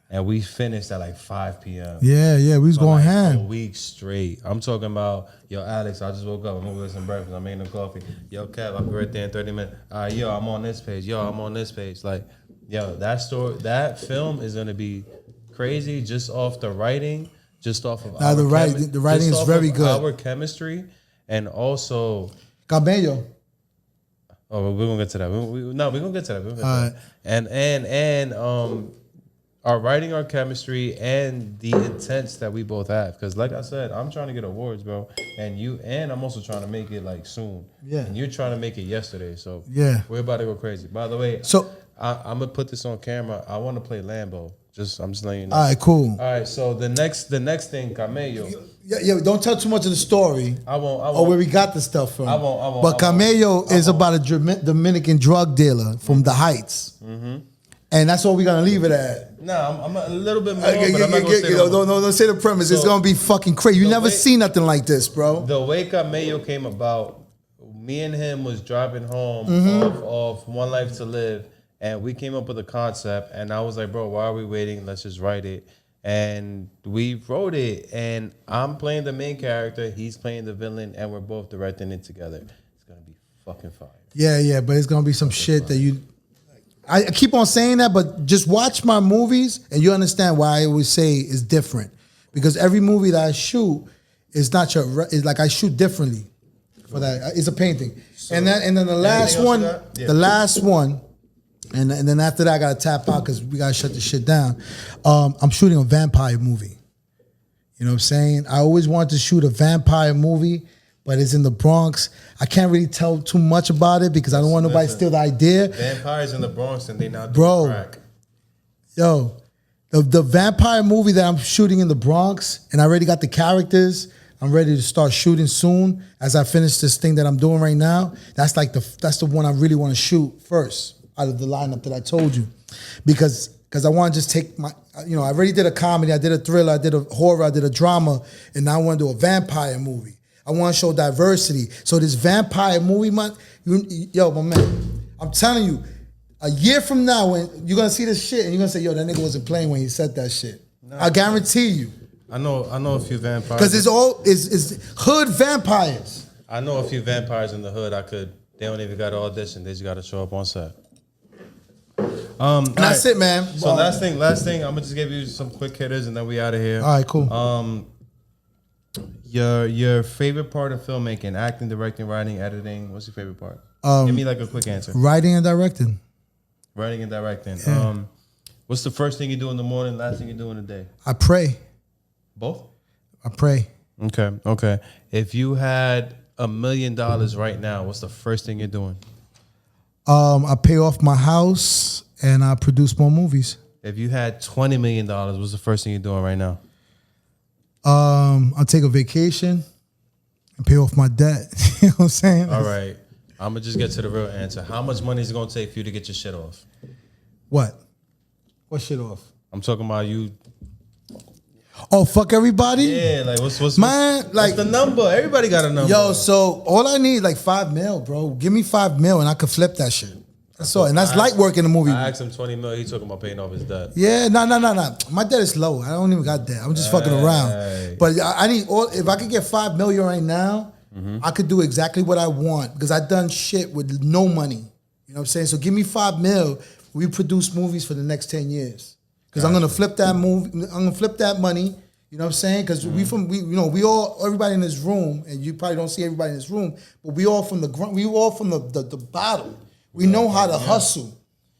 B: and we finished at like 5 p.m.
A: Yeah, we was
B: For
A: going
B: like
A: ham.
B: a week straight. I'm talking about, yo, Alex, I just woke up. I'm gonna get some breakfast. I'm making a coffee. Yo, Kev, I'll be right there in 30 minutes. All right, yo, I'm on this page. Yo, I'm on this page. Like, yo, that film is gonna be crazy just off the writing, just off of
A: Nah, the writing
B: just
A: is
B: off
A: very
B: of
A: good.
B: Our chemistry, and also,
A: Cabello.
B: oh, we're gonna get to that. We're gonna get to that. We're gonna get to
A: All
B: that. And our writing, our chemistry, and the intents that we both have. Because, like I said, I'm trying to get awards, bro, and I'm also trying to make it like soon.
A: Yeah.
B: And you're trying to make it yesterday, so
A: Yeah.
B: we're about to go crazy. By the way,
A: So
B: I'm gonna put this on camera. I want to play Lambo. I'm just letting you know.
A: all right, cool.
B: All right. So the next thing, Camello.
A: Yeah, don't tell too much of the story.
B: I won't.
A: Or where we got the stuff from.
B: I won't.
A: But Camello is about a Dominican drug dealer from the Heights. Mm-hmm. And that's all we're going to leave it at.
B: Nah, I'm a little bit more, but I'm not going to say
A: don't say the premise. It's
B: So,
A: going to be fucking crazy. You never seen nothing like this, bro.
B: The way Camello came about, me and him was driving home off One Life to Live, and we came up with a concept, and I was like, bro, why are we waiting? Let's just write it. And we wrote it, and I'm playing the main character, he's playing the villain, and we're both directing it together. It's going to be fucking fire.
A: Yeah, but it's going to be some shit that you... I keep on saying that, but just watch my movies, and you understand why I always say it's different. Because every movie that I shoot is not your... It's like I shoot differently for that. It's a painting. So, and then the last one... Yeah. The last one... And then after that, I gotta tap out because we gotta shut the shit down. I'm shooting a vampire movie. You know what I'm saying? I always wanted to shoot a vampire movie, but it's in the Bronx. I can't really tell too much about it because I don't want nobody to steal the idea.
B: Vampires in the Bronx and they not doing crack.
A: Yo, the vampire movie that I'm shooting in the Bronx, and I already got the characters. I'm ready to start shooting soon as I finish this thing that I'm doing right now. That's the one I really want to shoot first out of the lineup that I told you, because I want to just take my, I already did a comedy, I did a thriller, I did a horror, I did a drama, and now I want to do a vampire movie. I want to show diversity. So this vampire movie, my man, I'm telling you, a year from now, when you're gonna see this shit and you're gonna say, yo, that nigga wasn't playing when he said that shit. I guarantee you.
B: I know a few vampires.
A: Because it's hood vampires.
B: I know a few vampires in the hood. They don't even got to audition. They just got to show up on set.
A: And that's it, man.
B: So last thing, I'm gonna just give you some quick hitters and then we out of here.
A: All right, cool.
B: Your favorite part of filmmaking: acting, directing, writing, editing. What's your favorite part? Give me like a quick answer.
A: Writing and directing.
B: Writing and directing.
A: Yeah.
B: What's the first thing you do in the morning? Last thing you do in the day?
A: I pray.
B: Both.
A: I pray.
B: Okay. If you had $1 million right now, what's the first thing you're doing?
A: I pay off my house and I produce more movies.
B: If you had $20 million, what's the first thing you're doing right now?
A: I'll take a vacation and pay off my debt. You know what I'm saying?
B: All right. I'm going to just get to the real answer. How much money is it going to take for you to get your shit off?
A: What? What shit off?
B: I'm talking about you
A: Oh, fuck everybody?
B: Yeah, like what's
A: Man,
B: what's
A: like
B: the number? Everybody got a number.
A: Yo, so all I need like $5 million, bro. Give me $5 million and I could flip that shit. That's all. And that's light work in the movie.
B: I asked him 20 mil. He talking about paying off his debt.
A: Yeah, no. My debt is low. I don't even got debt. I'm just fucking around. But I need all. If I could get $5 million right now, I could do exactly what I want because I've done shit with no money. You know what I'm saying? So give me $5 million. We produce movies for the next 10 years because I'm gonna flip that movie. I'm gonna flip that money. You know what I'm saying? Because we all everybody in this room, and you probably don't see everybody in this room, but we all from the the bottom. We know how to hustle.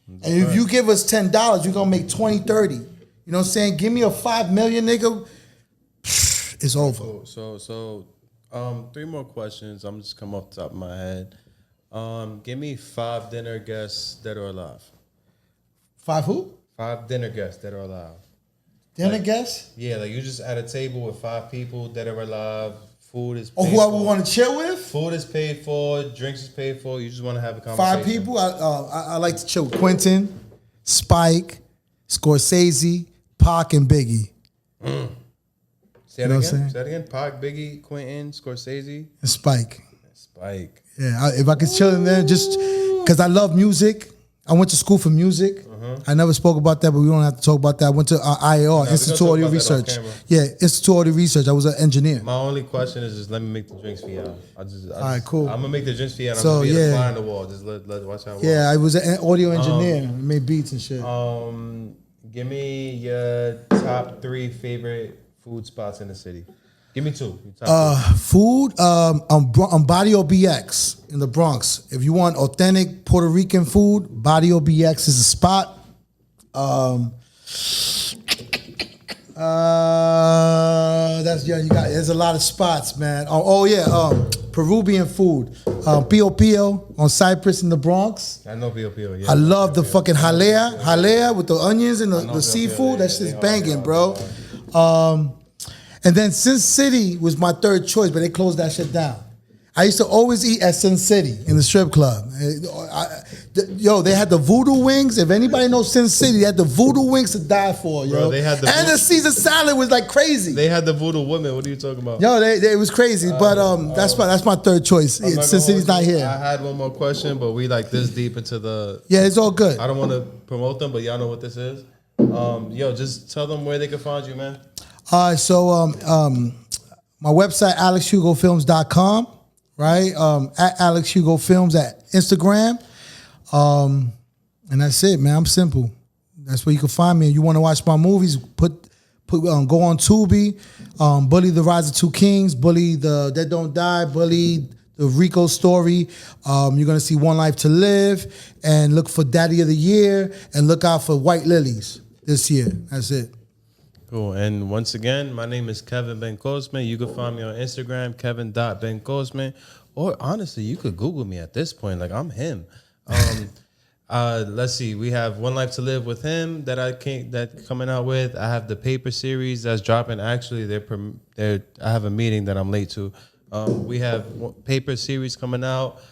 A: And if you give us $10, you're gonna make 20, 30. You know what I'm saying? Give me a $5 million, nigga. It's over.
B: So, 3 more questions. I'm just come off the top of my head. Give me 5 dinner guests that are alive.
A: 5 who?
B: 5 dinner guests that are alive.
A: Dinner guests?
B: Yeah, like you just at a table with 5 people that are alive. Food is paid
A: who I would want to chill with?
B: Food is paid for. Drinks is paid for. You just want to have a
A: 5
B: conversation.
A: people. I like to chill with Quentin, Spike, Scorsese, Pac, and Biggie.
B: Say that again. Say that again. Pac, Biggie, Quentin, Scorsese,
A: and Spike.
B: Spike.
A: Yeah, if I could chill in there, just because I love music. I went to school for music. I never spoke about that, but we don't have to talk about that. I went to IAR, Institute Audio Research. Yeah, Institute Audio Research. I was an engineer.
B: My only question is just let me make the drinks for y'all. All
A: right, cool.
B: I'm gonna make the drinks for y'all. And I'm gonna be a fly on the wall. Just let watch how.
A: Yeah, I was an audio engineer. I made beats and shit.
B: Give me your top 3 favorite food spots in the city. Give me 2.
A: Food. On Barrio BX in the Bronx. If you want authentic Puerto Rican food, Barrio BX is a spot. That's you got. There's a lot of spots, man. Peruvian food. Pio Pio on Cypress in the Bronx.
B: I know Pio Pio. Yeah,
A: I love the fucking jalea with the onions and the seafood. That shit's banging, bro. And then Sin City was my 3rd choice, but they closed that shit down. I used to always eat at Sin City in the strip club. They had the voodoo wings. If anybody knows Sin City, they had the voodoo wings to die for, yo.
B: Bro, they had
A: the Caesar salad was like crazy.
B: They had the voodoo women. What are you talking about?
A: Yo, it was crazy. But that's my 3rd choice. Sin City's not here.
B: I had one more question, but we like this deep into the.
A: Yeah, it's all good.
B: I don't want to promote them, but y'all know what this is. Just tell them where they can find you, man.
A: My website, alexhugofilms.com, right? At alexhugofilms at Instagram. And that's it, man. I'm simple. That's where you can find me. If you want to watch my movies, go on Tubi, Bully the Rise of 2 Kings, Bully the Dead Don't Die, Bully the Rico Story. You're going to see One Life to Live, and look for Daddy of the Year, and look out for White Lilies this year. That's it.
B: Cool. And once again, my name is Kevin Bencosman. You can find me on Instagram, Kevin.Bencosman. Or honestly, you could Google me at this point. Like, I'm him. Let's see. We have One Life to Live with him that coming out with. I have the Paper series that's dropping. Actually, I have a meeting that I'm late to. We have Paper series coming out.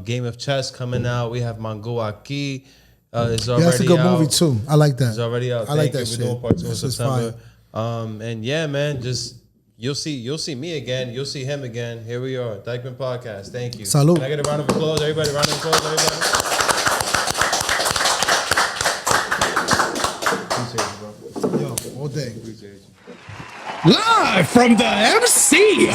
B: Game of Chess coming out. We have Mango Aki. It's already
A: that's a good
B: out.
A: movie too. I like that.
B: It's already out.
A: I like that shit.
B: We're doing part 2 in September. And yeah, man, just you'll see me again. You'll see him again. Here we are, Dyckman Podcast. Thank you.
A: Salute.
B: Can I get a round of applause, everybody? Round of applause, everybody. Appreciate you, bro.
A: Yo, all day.
B: Appreciate you.
I: Live from the MC.